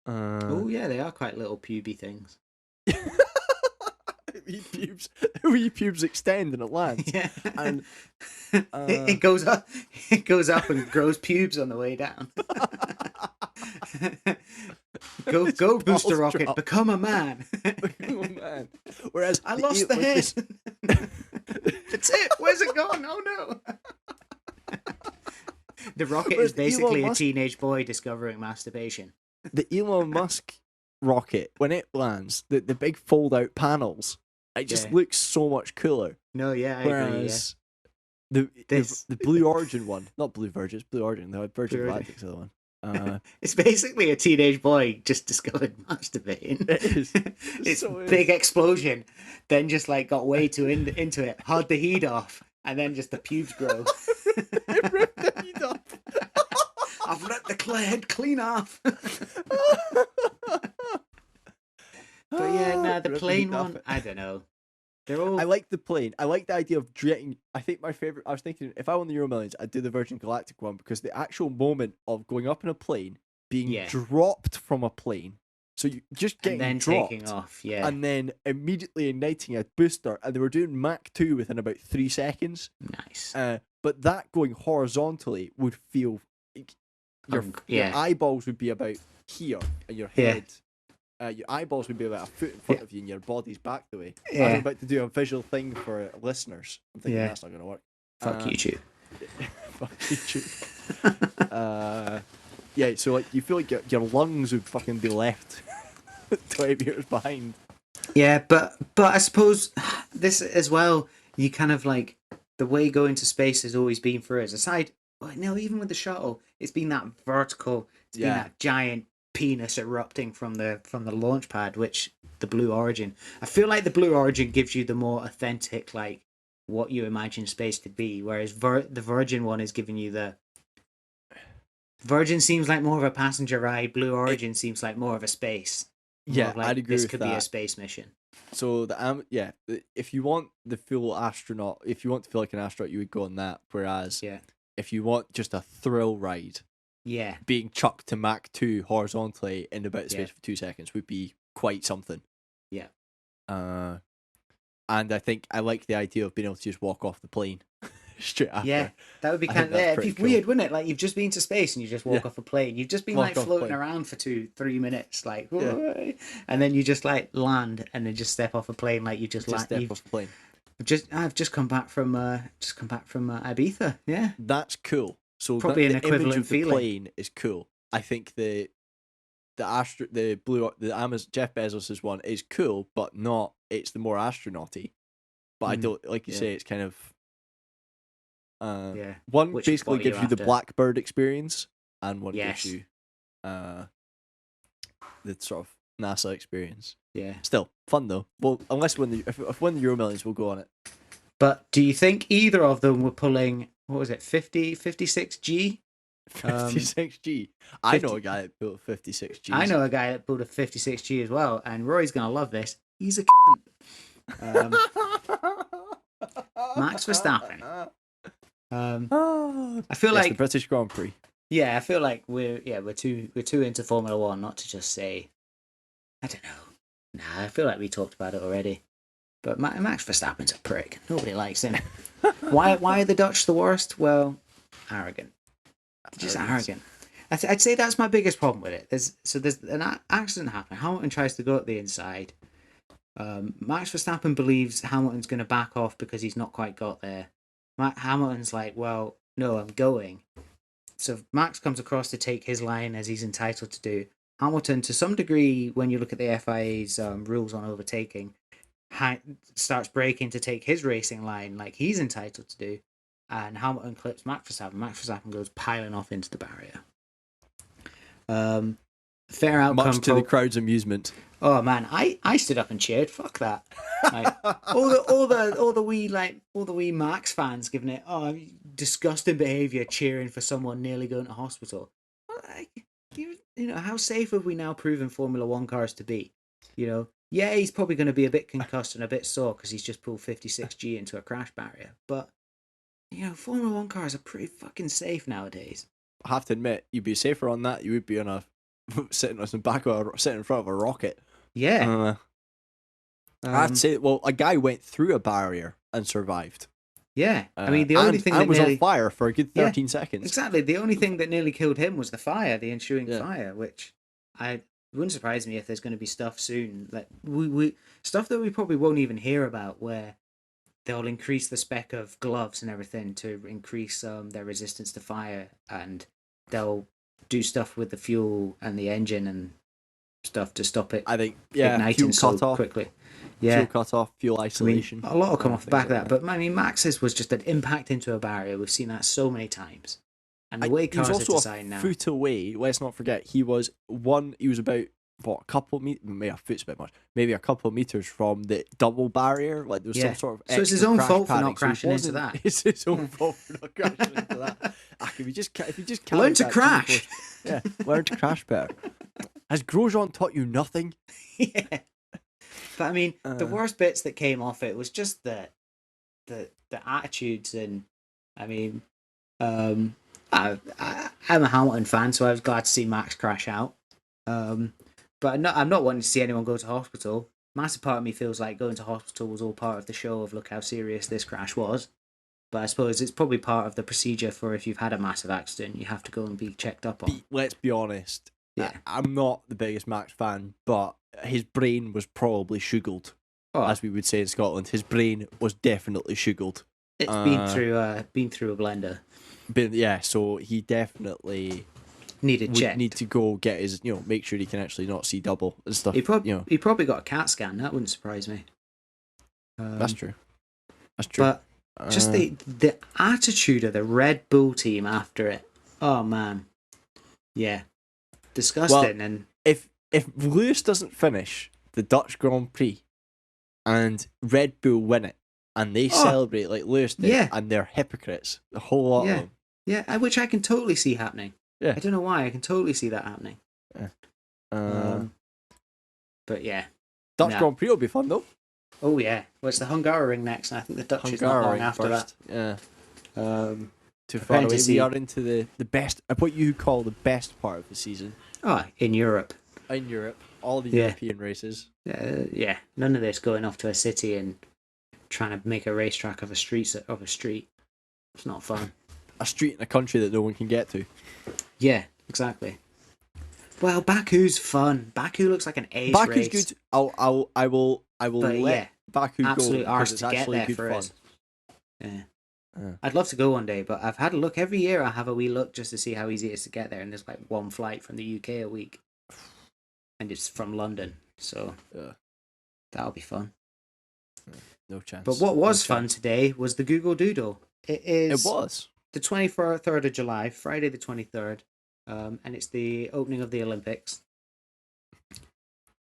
They are quite little puby things.
the wee pubes extend and it lands.
Yeah.
And
it goes up. It goes up and grows pubes on the way down. Go, Booster Rocket!
Drop.
Become a man.
Oh man! Whereas
I lost the head.
this...
That's it. Where's it gone? Oh no! The rocket
Whereas
is basically a
Musk...
teenage boy discovering masturbation.
The Elon Musk rocket, when it lands, the big fold-out panels, it just looks so much cooler.
No, yeah, I agree. Yeah.
Whereas the Blue Origin one, not Blue Virgin, it's Blue Origin. The Virgin Galactic's the other one.
It's basically a teenage boy just discovered masturbating.
It is.
It's
so
big explosion, then just like got way too into it, had the heat off, and then just the pubes grow.
It ripped the heat off.
I've let the head clean off. But yeah, no, the plane one, I don't know. They're all...
I like the plane. I like the idea of getting... I think my favourite... I was thinking, if I won the Euro Millions, I'd do the Virgin Galactic one, because the actual moment of going up in a plane, being dropped from a plane, so you just getting
and then
dropped,
taking off,
and then immediately igniting a booster, and they were doing Mach 2 within about 3 seconds.
Nice.
But that going horizontally would feel... Your eyeballs would be about here, and your head... your eyeballs would be about a foot in front of you and your body's back the way.
Yeah.
I'm about to do a visual thing for listeners. I'm thinking that's not going to work.
Fuck YouTube.
Fuck YouTube. Yeah, so like you feel like your lungs would fucking be left 20 meters behind.
Yeah, but I suppose this as well, you kind of like, the way going to space has always been for us. Aside, no, even with the shuttle, it's been that vertical, it's been that giant penis erupting from the launch pad, which the Blue Origin, I feel like the Blue Origin gives you the more authentic, like what you imagine space to be, whereas the Virgin one is giving you the Virgin seems like more of a passenger ride, Blue Origin seems like more of a space.
Yeah,
like,
I'd agree
this
with
could
that.
Be a space mission.
So if you want the full astronaut, if you want to feel like an astronaut, you would go on that. Whereas if you want just a thrill ride, being chucked to Mach 2 horizontally in about the space for 2 seconds would be quite something.
Yeah.
And I think I like the idea of being able to just walk off the plane straight after.
Yeah, that would be kind of it'd be cool. Weird, wouldn't it? Like you've just been to space and you just walk off a plane. You've just been like floating around for 2-3 minutes, like, and then you just like land and then just step off a plane, like you just step
off a plane.
I've just come back from Ibiza. Yeah,
that's cool. So
probably an equivalent
image of
feeling.
The plane is cool. I think the Amazon Jeff Bezos's one is cool, but not. It's the more astronauty. But I don't like you say. It's kind of one basically gives you the Blackbird experience, and one gives you the sort of NASA experience. Yeah, still fun though. Well, unless if win the Euro Millions, we'll go on it.
But do you think either of them were pulling? What was it? 56G?
56G. I know a guy that built a 56G.
I know a guy that built a 56G as well, and Roy's gonna love this. He's a Max Verstappen. I feel like
the British Grand Prix.
Yeah, I feel like we're too into Formula One not to just say, I don't know. Nah, I feel like we talked about it already. But Max Verstappen's a prick. Nobody likes him. Why are the Dutch the worst? Well, arrogant. Just arrogant. I'd say that's my biggest problem with it. There's an accident happening. Hamilton tries to go at the inside. Max Verstappen believes Hamilton's going to back off because he's not quite got there. Hamilton's like, well, no, I'm going. So Max comes across to take his line as he's entitled to do. Hamilton, to some degree, when you look at the FIA's rules on overtaking, starts braking to take his racing line like he's entitled to do. And Hamilton clips Max Verstappen. Max Verstappen goes piling off into the barrier. Fair outcome.
Much to the crowd's amusement.
Oh man, I stood up and cheered. Fuck that. Like, all the wee Max fans giving it disgusting behaviour, cheering for someone nearly going to hospital. Like, you know, how safe have we now proven Formula One cars to be? You know, yeah, he's probably going to be a bit concussed and a bit sore because he's just pulled 56G into a crash barrier. But you know, Formula One cars are pretty fucking safe nowadays.
I have to admit, you'd be safer on that. You would be sitting in front of a rocket.
Yeah.
I'd say, well, a guy went through a barrier and survived.
Yeah, I mean, the only thing that
was
nearly...
on fire for a good 13 seconds.
Exactly. The only thing that nearly killed him was the fire, the ensuing
Yeah.
fire, which it wouldn't surprise me if there's going to be stuff soon, like we stuff that we probably won't even hear about, where they'll increase the spec of gloves and everything to increase their resistance to fire, and they'll do stuff with the fuel and the engine and stuff to stop it.
I think,
igniting so quickly. Yeah,
fuel cut off, fuel isolation.
I mean, a lot will come off the back of that, but I mean, Max's was just an impact into a barrier. We've seen that so many times, and the way cars are designed now.
Foot away. Let's not forget, he was about a couple of meters, maybe a foot's a bit much, maybe a couple of meters from the double barrier. Like there was some sort of.
So it's his own fault for not crashing into that.
It's his own fault for not crashing into that. If you just
learn to crash.
Learn to crash better. Has Grosjean taught you nothing?
Yeah. But I mean, the worst bits that came off it was just the attitudes, and I mean, I'm a Hamilton fan, so I was glad to see Max crash out. But I'm not wanting to see anyone go to hospital. Massive part of me feels like going to hospital was all part of the show of look how serious this crash was. But I suppose it's probably part of the procedure for if you've had a massive accident, you have to go and be checked up on.
Let's be honest.
Yeah,
I'm not the biggest Max fan, but his brain was probably shuggled, as we would say in Scotland. His brain was definitely shuggled.
It's been through a blender.
So he definitely
would
need to go get his, make sure he can actually not see double and stuff.
He probably got a CAT scan. That wouldn't surprise me.
That's true.
But just the attitude of the Red Bull team after it. Oh man, yeah, disgusting.
Well,
and
if Lewis doesn't finish the Dutch Grand Prix and Red Bull win it and they celebrate like Lewis did, and they're hypocrites, the whole lot of them.
Yeah, which I can totally see happening.
Yeah.
I don't know why, I can totally see that happening.
Yeah.
But yeah.
Dutch Grand Prix will be fun though.
Oh yeah. Well, it's the Hungaroring next, and I think the Dutch is not long after
first.
that.
Yeah. Too far away. We are into the best, what you call the best part of the season.
Oh, in Europe.
In Europe. All the European races.
Yeah. None of this going off to a city and trying to make a racetrack of a street. It's not fun.
A street in a country that no one can get to.
Yeah, exactly. Well, Baku's fun. Baku looks like an ace race.
Baku's good. I will let Baku
absolute
go
arse
because
to
it's
get
actually
there
good
for
fun.
us. Yeah. I'd love to go one day, but I've had a look every year. I have a wee look just to see how easy it is to get there, and there's like one flight from the UK a week, and it's from London, so that'll be fun.
No chance.
But what was fun today was the Google Doodle. It
was
the 23rd of July, Friday the 23rd, and it's the opening of the Olympics.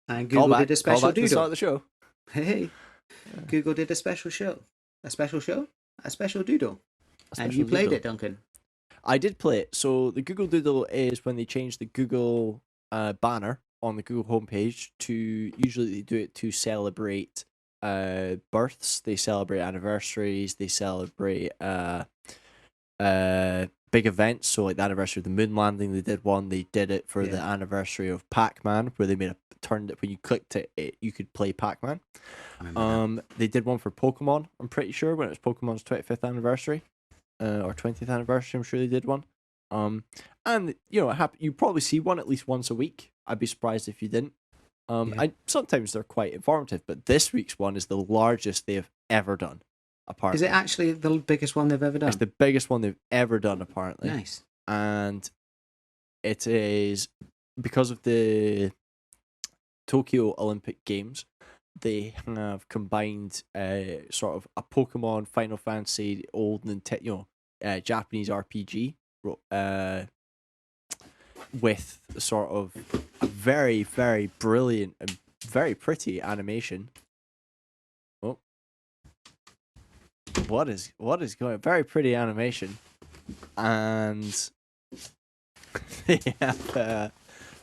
And Google did a special doodle.
Start of the show.
Hey, Google did a special show. A special show? A special doodle. And you played it, Duncan.
I did play it. So the Google Doodle is when they change the Google banner on the Google homepage to, usually they do it to celebrate births, they celebrate anniversaries, they celebrate big events. So like the anniversary of the moon landing, they did one. They did it for the anniversary of Pac-Man, where they made a turn that when you clicked it, you could play Pac-Man. They did one for Pokemon, I'm pretty sure, when it was Pokemon's 25th anniversary or 20th anniversary. I'm sure they did one. And you probably see one at least once a week. I'd be surprised if you didn't. Sometimes they're quite informative, but this week's one is the largest they've ever done. Apparently,
is it actually the biggest one they've ever done?
It's the biggest one they've ever done, apparently.
Nice.
And it is because of the Tokyo Olympic Games. They have combined sort of a Pokemon, Final Fantasy, old Nintendo, Japanese RPG, with sort of a very, very brilliant and very pretty animation. Oh, what is going? Very pretty animation, and they have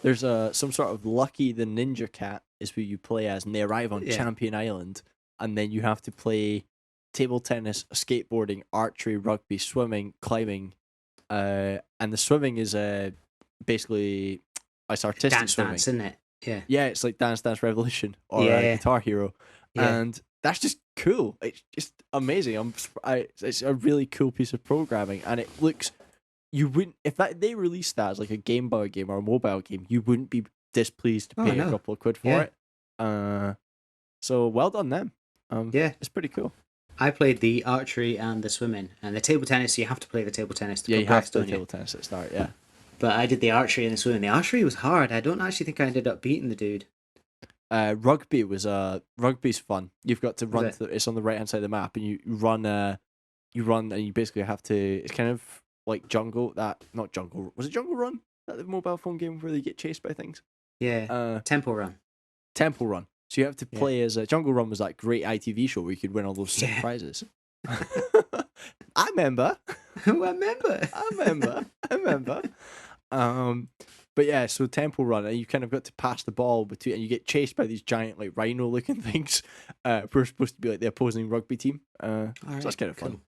there's some sort of Lucky the Ninja Cat is who you play as, and they arrive on Champion Island, and then you have to play table tennis, skateboarding, archery, rugby, swimming, climbing, and the swimming is basically it's artistic
dance,
swimming,
isn't it? Yeah,
it's like Dance Dance Revolution or Guitar Hero,
Yeah.
and that's just cool. It's just amazing. It's a really cool piece of programming, and it looks. You wouldn't if they released that as like a Game Boy game or a mobile game, you wouldn't be displeased to pay a couple of quid for it. So well done them.
Yeah,
it's pretty cool.
I played the archery and the swimming, and the table tennis. You have to play the table tennis to
you
progress,
have to
don't
play
you?
table tennis at the start. Yeah.
But I did the archery and the swimming. The archery was hard. I don't actually think I ended up beating the dude.
Rugby's fun. You've got to run. It's on the right hand side of the map, and you run. You run, and you basically have to. It's kind of like Jungle. Not Jungle. Was it Jungle Run? That the mobile phone game where they get chased by things.
Yeah. Temple Run.
Temple Run. So you have to play as a Jungle Run was that great ITV show where you could win all those sick prizes. I remember. But yeah, so Temple Run, and you kind of got to pass the ball between, and you get chased by these giant like rhino-looking things. We're supposed to be like the opposing rugby team. So that's kind of fun.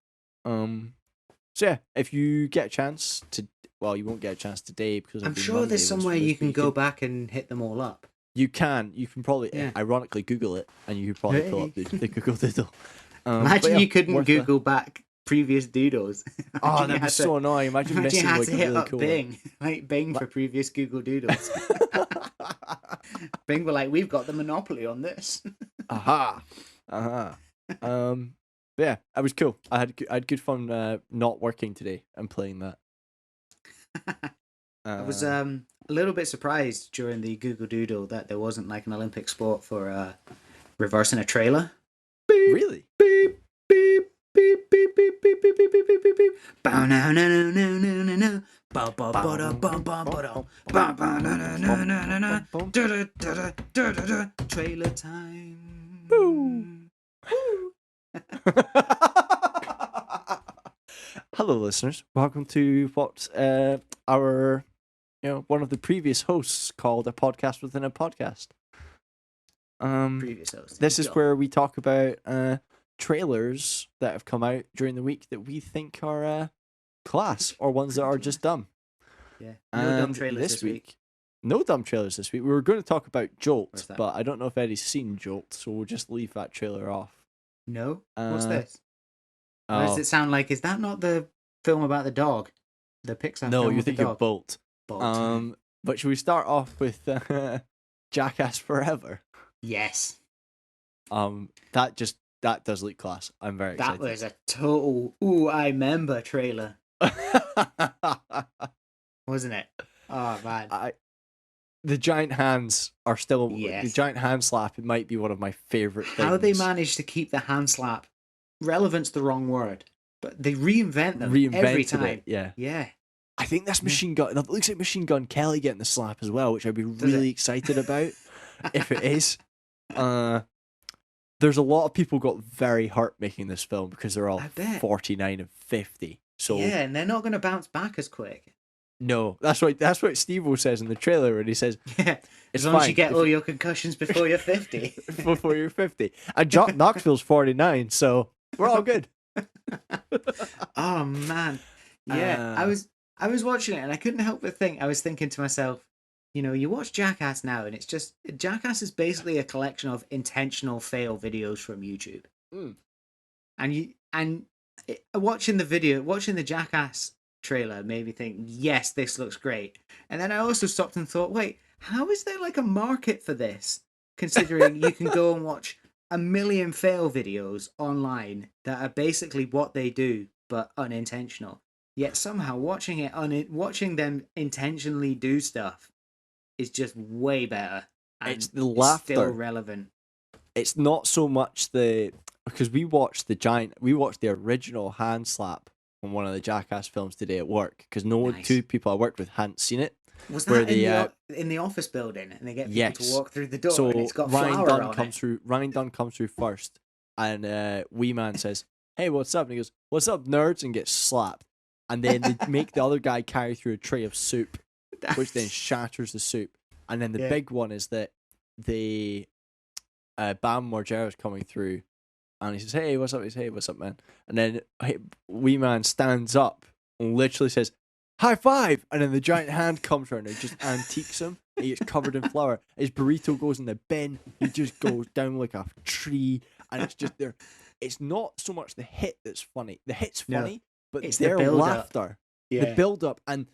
So yeah, if you get a chance to, well, you won't get a chance today because
I'm sure there's somewhere you can go back and hit them all up.
You can probably ironically Google it, and you could probably pull up the Google Doodle.
Imagine you couldn't Google back previous doodles.
Oh, that'd be so annoying. Imagine missing
you had
like
to
a
hit
really
up
cool
Bing, like Bing for previous Google Doodles. Bing were like, we've got the monopoly on this.
But yeah, it was cool. I had good fun not working today and playing that.
I was a little bit surprised during the Google Doodle that there wasn't like an Olympic sport for reversing a trailer.
Really?
Beep, beep, beep, beep, beep, beep, beep, beep, beep, beep, beep, beep. Bow no no no no no no no. Ba ba ba da ba ba ba da. Ba ba na na na na na na. Da da da da da da. Trailer time.
Hello, listeners. Welcome to what our one of the previous hosts called a podcast within a podcast.
Previous host.
This is where we talk about trailers that have come out during the week that we think are class or ones that are just dumb.
Yeah. No dumb trailers this week.
No dumb trailers this week. We were going to talk about Jolt, but I don't know if Eddie's seen Jolt, so we'll just leave that trailer off.
No? What's this? What does it sound like? Is that not the film about the dog? The Pixar
No,
film
you're thinking of Bolt.
Bolt.
But should we start off with Jackass Forever?
Yes.
That does look class. I'm very excited.
That was a total I remember trailer. Wasn't it? Oh man.
The giant hands are still
yes.
The giant hand slap. It might be one of my favorite things.
How they managed to keep the hand slap relevant's the wrong word, but they reinvent them every time.
It,
yeah.
I think that's Machine Gun. It looks like Machine Gun Kelly getting the slap as well, which I'd be really excited about if it is. There's a lot of people got very hurt making this film because they're all 49 and 50. So
yeah, and they're not going to bounce back as quick.
No, that's what Steve-O says in the trailer, and he says,
"Yeah, as long as you get all your concussions before you're 50."
Before you're 50, and John Knoxville's 49, so we're all good.
Oh man, yeah. I was watching it, and I couldn't help but think. I was thinking to myself, you watch Jackass now, and it's just Jackass is basically a collection of intentional fail videos from YouTube. And watching the Jackass trailer made me think, yes, this looks great. And then I also stopped and thought, wait, how is there like a market for this? Considering you can go and watch a million fail videos online that are basically what they do, but unintentional. Yet somehow watching them intentionally do stuff is just way better. And
it's the laughter.
Still relevant.
It's not so much because we watched the original hand slap on one of the Jackass films today at work because two people I worked with hadn't seen it.
Was that in the office building and they get people to walk through the door and it's got
Ryan
flour
Dunn
on
comes
it?
through. Ryan Dunn comes through first, and Wee Man says, "Hey, what's up?" And he goes, "What's up, nerds?" and gets slapped. And then they make the other guy carry through a tray of soup, which then shatters the soup. And then the big one is that Bam Margera's coming through, and he says, "Hey, what's up?" He says, "Hey, what's up, man?" And then Wee Man stands up and literally says, high five, and then the giant hand comes around and just antiques him. He gets covered in flour. His burrito goes in the bin. He just goes down like a tree, and it's just there. It's not so much the hit that's funny. The hit's funny, but
it's
their
the build-up.
laughter, the build up, and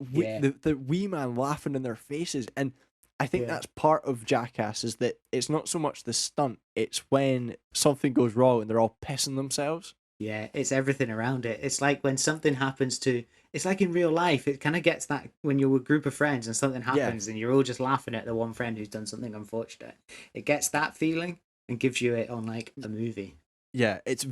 the wee man laughing in their faces. And I think that's part of Jackass, is that it's not so much the stunt, it's when something goes wrong and they're all pissing themselves.
Yeah, it's everything around it. It's like when something happens to... It's like in real life, it kind of gets that when you're with a group of friends and something happens and you're all just laughing at the one friend who's done something unfortunate. It gets that feeling and gives you it on like a movie.
Yeah, it's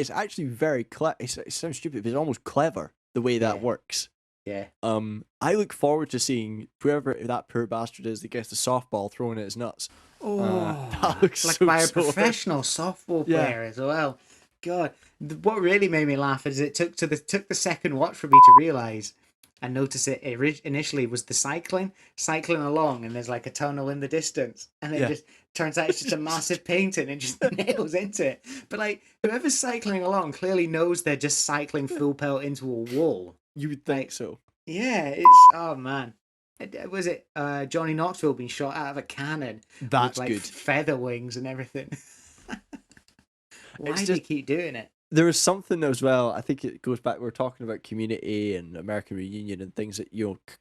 actually very clever. It sounds stupid, but it's almost clever the way that works.
Yeah.
I look forward to seeing whoever that poor bastard is that gets the softball thrown at his nuts.
Oh,
that looks
like
so
by a
sore.
professional softball player as well. God, what really made me laugh is it took the second watch for me to realise and notice it initially was the cycling along, and there's like a tunnel in the distance, and it just turns out it's just a massive painting and just nails into it. But like whoever's cycling along clearly knows they're just cycling full pelt into a wall.
You would think so.
Yeah, it's oh man. Was it Johnny Knoxville being shot out of a cannon?
That's
with, like,
good.
Feather wings and everything. Why do you keep doing it?
There was something as well. I think it goes back. We're talking about Community and American Reunion and things that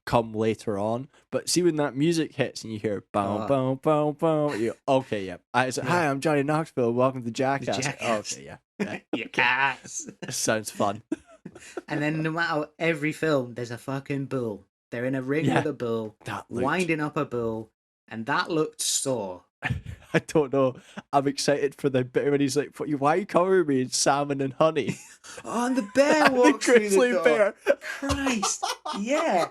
come later on. But see when that music hits and you hear boom, boom, boom, boom. You okay, yeah. It's like, hi, I'm Johnny Knoxville. Welcome to Jackass. Okay, yeah.
Yes.
Sounds fun.
And then no matter every film, there's a fucking bull. They're in a ring with a bull, winding up a bull, and that looked sore.
I don't know. I'm excited for the bit when he's like, why are you covering me in salmon and honey?
Oh, and the bear walks
the grizzly bear.
Christ. Yeah.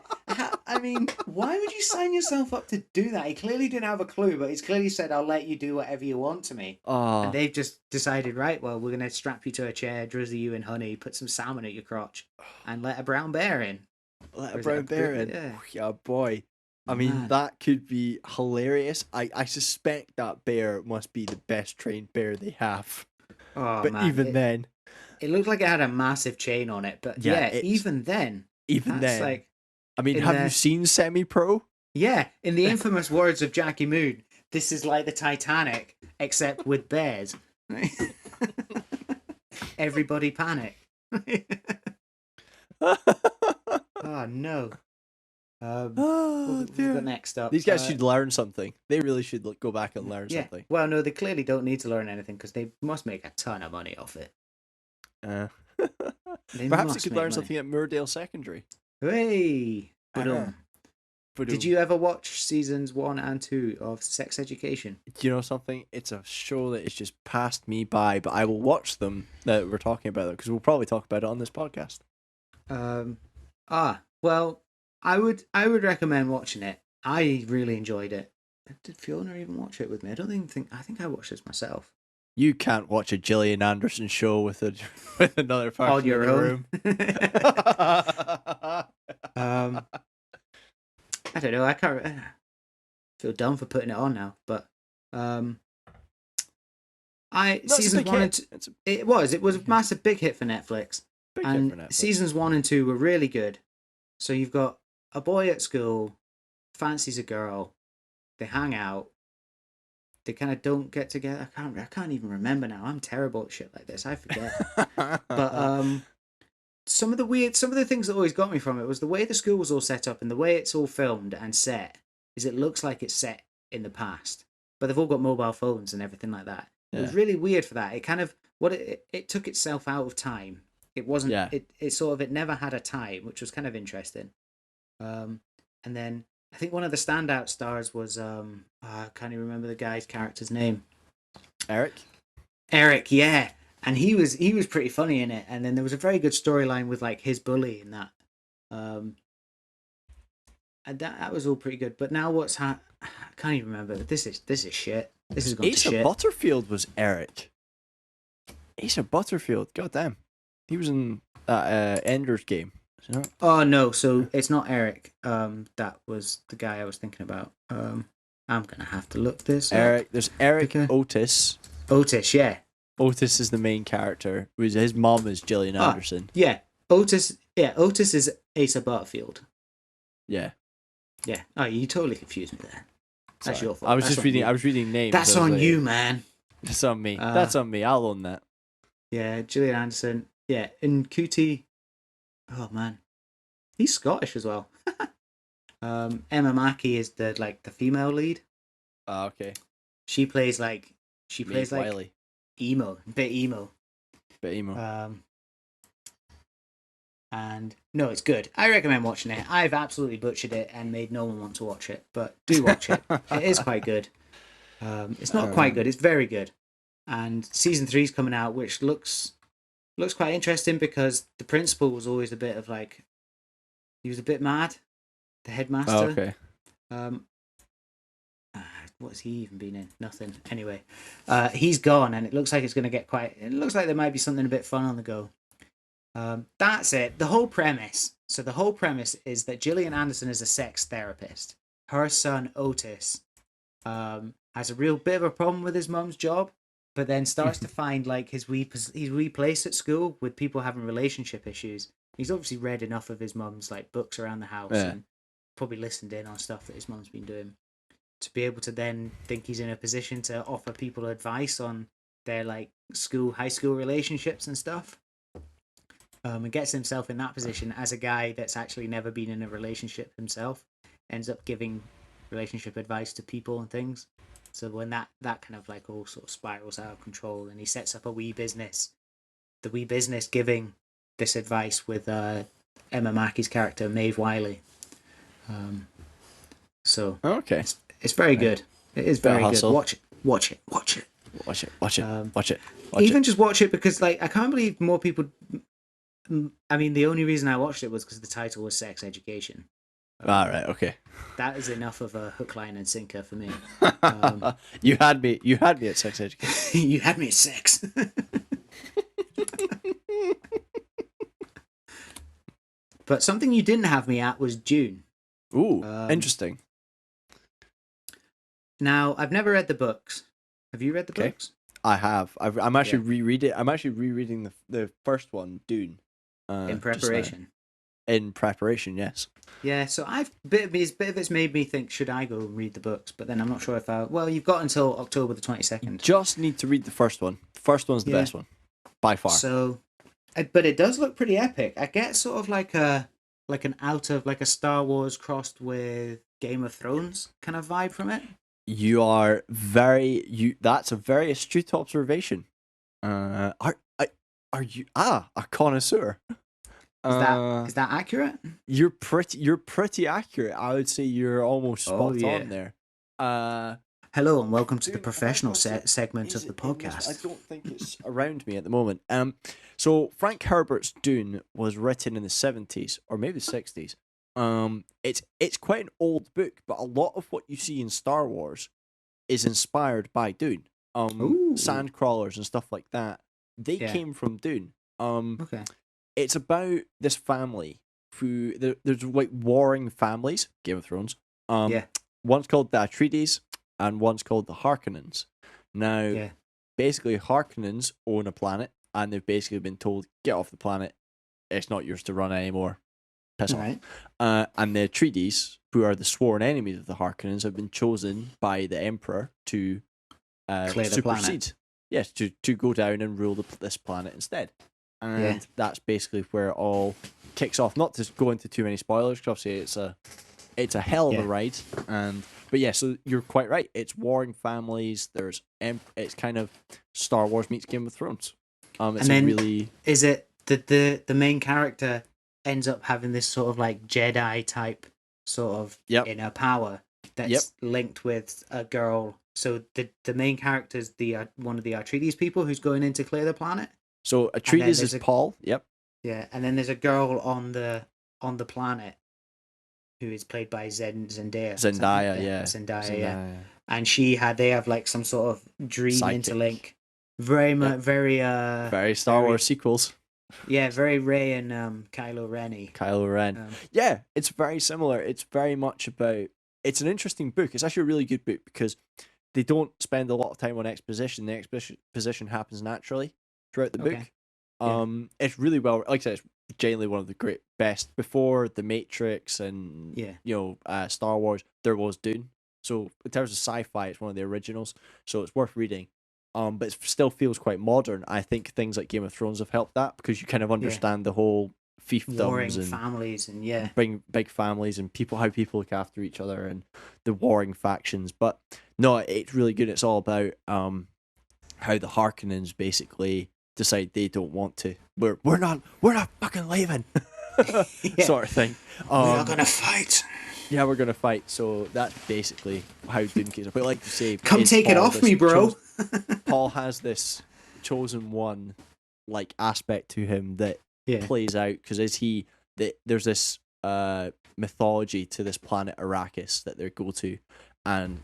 I mean, why would you sign yourself up to do that? He clearly didn't have a clue, but he's clearly said, I'll let you do whatever you want to me.
Oh.
And they've just decided, right, well, we're going to strap you to a chair, drizzle you in honey, put some salmon at your crotch, and let a brown bear in.
Let a brown bear in?
Yeah.
Yeah, boy. I mean, that could be hilarious. I suspect that bear must be the best trained bear they have.
Oh,
but
man.
even then...
It looked like it had a massive chain on it, but even then... Like,
I mean, have you seen Semi-Pro?
Yeah, in the infamous words of Jackie Moon, this is like the Titanic, except with bears. Everybody panic. Oh, no. What have we got next up?
These guys should learn something. They really should go back and learn something.
Well, no, they clearly don't need to learn anything because they must make a ton of money off it.
Perhaps they could learn something at Moordale Secondary.
Hey! Did you ever watch seasons 1 and 2 of Sex Education?
Do you know something? It's a show that has just passed me by, but I will watch them that we're talking about them because we'll probably talk about it on this podcast.
Well, I would recommend watching it. I really enjoyed it. Did Fiona even watch it with me? I think I watched this myself.
You can't watch a Gillian Anderson show with another person
on your
in
own.
Room.
I don't know. I can't feel dumb for putting it on now, but season 1 and 2. It was a massive big hit for Netflix. Seasons 1 and 2 were really good. So you've got a boy at school fancies a girl. They hang out. They kind of don't get together. I can't even remember now. I'm terrible at shit like this. I forget. But some of the things that always got me from it was the way the school was all set up and the way it's all filmed and set. Is it looks like it's set in the past, but they've all got mobile phones and everything like that. Yeah. It was really weird for that. It kind of it took itself out of time. It wasn't. Yeah. It never had a time, which was kind of interesting. And then I think one of the standout stars was I can't even remember the guy's character's name. Eric, yeah, and he was pretty funny in it. And then there was a very good storyline with like his bully in that. And that was all pretty good. But now I can't even remember. This is shit. This is going to shit.
Asa Butterfield was Eric. Asa Butterfield, goddamn. He was in that Ender's Game.
Oh no, so it's not Eric. That was the guy I was thinking about. I'm gonna have to look this
up.
There's
Eric Otis.
Otis, yeah.
Otis is the main character. His mom is Gillian Anderson.
Yeah. Otis is Asa Butterfield.
Yeah.
Yeah. Oh, you totally confused me there. That's
Sorry.
your fault.
I was
That's
just
on
reading.
you.
I was reading names.
That's
I was
on
like,
you, man.
That's on me. That's on me. I'll own that.
Yeah, Gillian Anderson. Yeah, and Cootie. Oh man, he's Scottish as well. Emma Mackey is the female lead.
Oh, okay.
She plays like
Wiley.
emo, a bit emo.
Bit emo.
And no, it's good. I recommend watching it. I've absolutely butchered it and made no one want to watch it, but do watch it. It is quite good. It's not quite good. It's very good. And season 3 is coming out, which looks quite interesting because the principal was always a bit of like, he was a bit mad. The headmaster.
Oh, okay.
What's he even been in? Nothing. Anyway, he's gone, and it looks like it's going to get quite. It looks like there might be something a bit fun on the go. That's it. The whole premise. So the whole premise is that Gillian Anderson is a sex therapist. Her son Otis has a real bit of a problem with his mum's job, but then starts to find like his wee place at school with people having relationship issues. He's obviously read enough of his mum's like books around the house and probably listened in on stuff that his mum's been doing to be able to then think he's in a position to offer people advice on their like high school relationships and stuff. And gets himself in that position as a guy that's actually never been in a relationship himself, ends up giving relationship advice to people and things. So when that kind of like all sort of spirals out of control, and he sets up the wee business giving this advice with Emma Mackey's character Maeve Wiley. So
okay,
it's very good. It is very good. Watch it. Even just watch it because like I can't believe more people. I mean, the only reason I watched it was because the title was Sex Education.
Right, okay.
That is enough of a hook, line, and sinker for me.
You had me at sex education.
You had me at sex. But something you didn't have me at was Dune.
Ooh, interesting.
Now, I've never read the books. Have you read the books?
I have. I'm actually rereading. I'm actually rereading the first one, Dune.
In preparation.
In preparation, yes.
Yeah, so bit of it's made me think, should I go and read the books? But then I'm not sure if I. Well, you've got until October the 22nd.
Just need to read the first one. First one's the best one, by far.
So, but it does look pretty epic. I get sort of like a Star Wars crossed with Game of Thrones kind of vibe from it.
That's a very astute observation. Are you a connoisseur?
Is that accurate?
You're pretty accurate. I would say you're almost spot on there.
Hello and welcome to the professional segment of the podcast.
I don't think it's around me at the moment. So Frank Herbert's Dune was written in the 70s or maybe the 60s. It's quite an old book, but a lot of what you see in Star Wars is inspired by Dune. Sandcrawlers and stuff like that. They came from Dune.
Okay.
It's about this family who there's like warring families. Game of Thrones. One's called the Atreides and one's called the Harkonnens. Now, basically, Harkonnens own a planet, and they've basically been told, "Get off the planet. It's not yours to run anymore. Piss off." And the Atreides, who are the sworn enemies of the Harkonnens, have been chosen by the Emperor to
clear the planet.
Yes, to go down and rule this planet instead. And that's basically where it all kicks off. Not to go into too many spoilers, because obviously it's a hell of a ride. But yeah, so you're quite right. It's warring families. It's kind of Star Wars meets Game of Thrones. It's
is it the main character ends up having this sort of like Jedi type sort of inner power that's linked with a girl. So the main character is one of the Atreides people who's going in to clear the planet.
So Atreides is Paul. Yep.
Yeah, and then there's a girl on the planet who is played by Zendaya.
Zendaya.
And they have like some sort of dream interlink. Very much, very
Star Wars sequels.
Yeah, very Rey and Kylo Ren.
It's very similar. It's very much about. It's an interesting book. It's actually a really good book because they don't spend a lot of time on exposition. The exposition happens naturally throughout the book. It's really well, like I said, it's genuinely one of the great best. Before the Matrix and Star Wars, there was Dune. So in terms of sci-fi, it's one of the originals. So it's worth reading. But it still feels quite modern. I think things like Game of Thrones have helped that because you kind of understand the whole fiefdoms
warring
and
families and
bring big families and how people look after each other and the warring factions. But no, it's really good. It's all about how the Harkonnens basically decide they don't want to. We're not fucking leaving, sort of thing.
We are gonna fight.
Yeah, we're gonna fight. So that's basically how Dune came up. But like you say,
come take it off me, bro.
Paul has this chosen one like aspect to him that plays out because there's this mythology to this planet Arrakis that they go to, and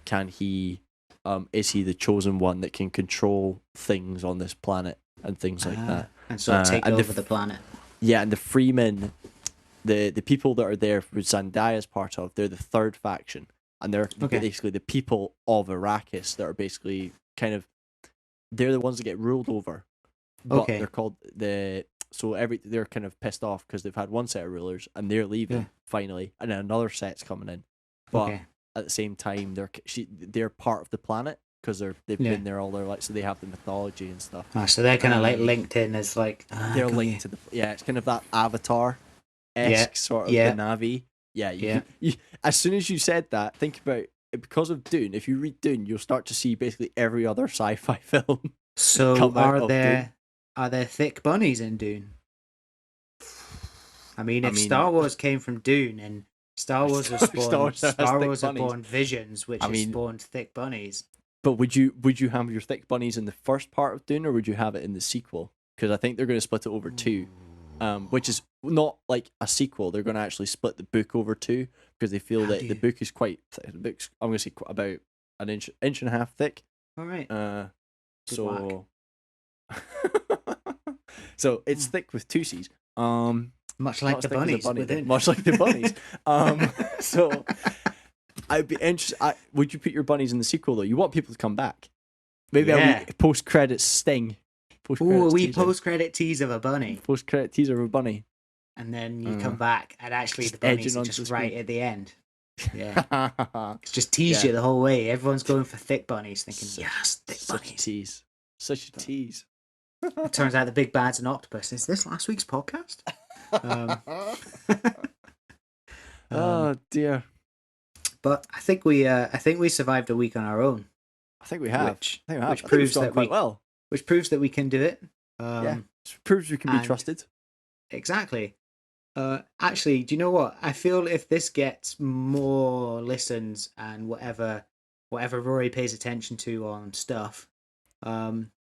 is he the chosen one that can control things on this planet and things like that,
and sort of take over the planet.
Yeah, and the Freemen, the people that are there with Zandaya's part of, they're the third faction, and they're basically the people of Arrakis that are basically they're the ones that get ruled over. But they're called they're kind of pissed off because they've had one set of rulers and they're leaving finally, and then another set's coming in. But at the same time, they're part of the planet because they've been there all their life, so they have the mythology and stuff.
So they're kind of like linked in as like
they're linked to it's kind of that Avatar-esque sort of the Na'vi. You, as soon as you said that, think about it, because of Dune. If you read Dune, you'll start to see basically every other sci-fi film.
So are there thick bunnies in Dune? I mean, Star Wars came from Dune, and Star Wars has spawned visions, which has spawned thick bunnies.
But would you have your thick bunnies in the first part of Dune, or would you have it in the sequel? Because I think they're going to split it over two, which is not like a sequel. They're going to actually split the book over two because they feel that the book is quite thick. The book's, I'm going to say, about an inch and a half thick.
All right.
So it's thick with two C's.
Much like the bunnies within.
Much like the bunnies. So I'd be interested. Would you put your bunnies in the sequel though? You want people to come back. Maybe a post-credit sting.
Ooh, a wee post-credit tease of a bunny.
Post-credit teaser of a bunny.
And then you come back and actually the bunnies are just right at the end. Yeah. It's just teased you the whole way. Everyone's going for thick bunnies, thinking, yes, thick bunnies.
Such a tease.
It turns out the big bad's an octopus. Is this last week's podcast?
Oh dear.
But I think we survived a week on our own.
I think we have.
Which proves that which proves that we can do it.
Proves we can be trusted.
Exactly. Actually, do you know what? I feel if this gets more listens and whatever Rory pays attention to on stuff,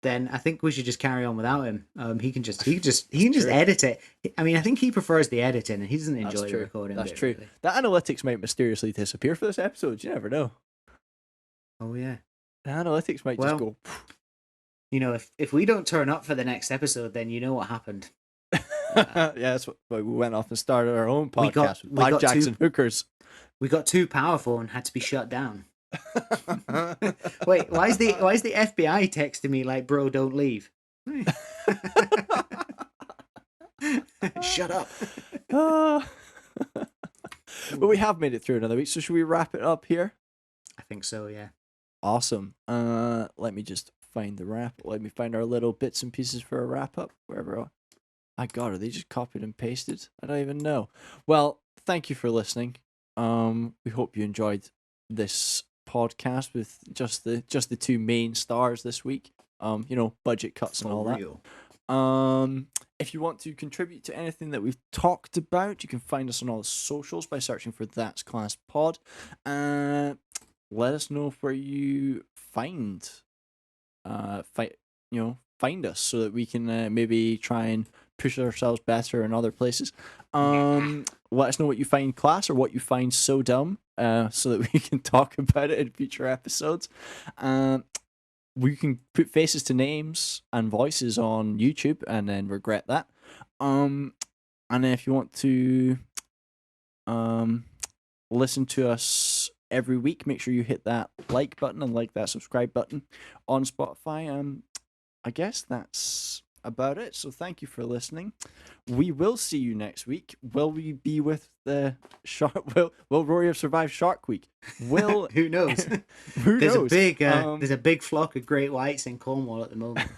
then I think we should just carry on without him. He can just edit it. I mean, I think he prefers the editing, and he doesn't enjoy the recording.
That's
bit,
true.
Really.
The analytics might mysteriously disappear for this episode. You never know.
Oh yeah.
The analytics might just go.
You know, if we don't turn up for the next episode, then you know what happened.
That's why we went off and started our own podcast with Blackjacks and Hookers.
We got too powerful and had to be shut down. Wait, why is the FBI texting me like, bro, don't leave? Shut up.
But we have made it through another week, so should we wrap it up here?
I think so, yeah.
Awesome. Let me just find the wrap. Let me find our little bits and pieces for a wrap up. Wherever. My God, are they just copied and pasted? I don't even know. Well, thank you for listening. We hope you enjoyed this podcast with just the two main stars this week. Budget cuts and all that. If you want to contribute to anything that we've talked about, you can find us on all the socials by searching for That's Class Pod. Let us know where you find us so that we can maybe try and push ourselves better in other places. Let us know what you find class or what you find so dumb, so that we can talk about it in future episodes. We can put faces to names and voices on YouTube and then regret that. And then if you want to listen to us every week, make sure you hit that like button and like that subscribe button on Spotify. I guess that's about it. So thank you for listening. We will see you next week. Will we be with the shark? Will Rory have survived Shark Week? Will
Who knows?
Who
There's
knows?
there's a big flock of great whites in Cornwall at the moment.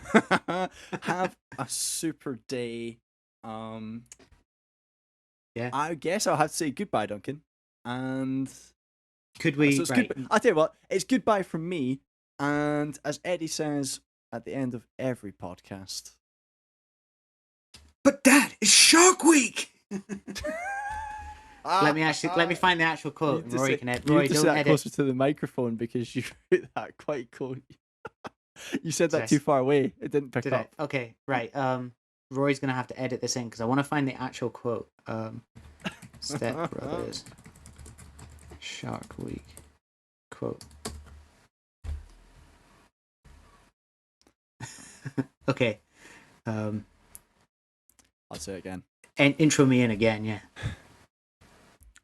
Have a super day.
Yeah.
I guess I'll have to say goodbye, Duncan. And
Could we?
so it's
right.
I'll tell you what, it's goodbye from me. And as Eddie says at the end of every podcast,
But Dad, it's Shark Week. Let me find the actual quote. And Rory can edit.
You
Rory,
need to
don't
sit that
edit.
closer to the microphone because you put that quite close. You said that
Yes.
too far away. It didn't pick
Did I?
up.
Okay, right. Rory's gonna have to edit this in because I want to find the actual quote. Step Brothers, Shark Week quote. Okay.
I'll say it again.
And intro me in again, yeah.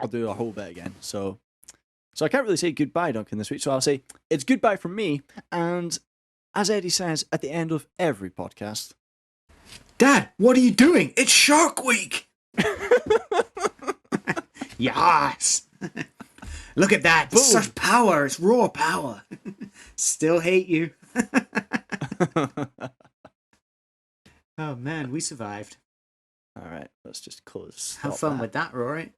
I'll do a whole bit again. So I can't really say goodbye, Duncan, this week. So I'll say it's goodbye from me. And as Eddie says at the end of every podcast,
Dad, what are you doing? It's Shark Week. Yes. Look at that.
Boom.
Such power. It's raw power. Still hate you. Oh man, we survived.
all right, let's just close.
Have
stop
fun
that.
with that, Rory.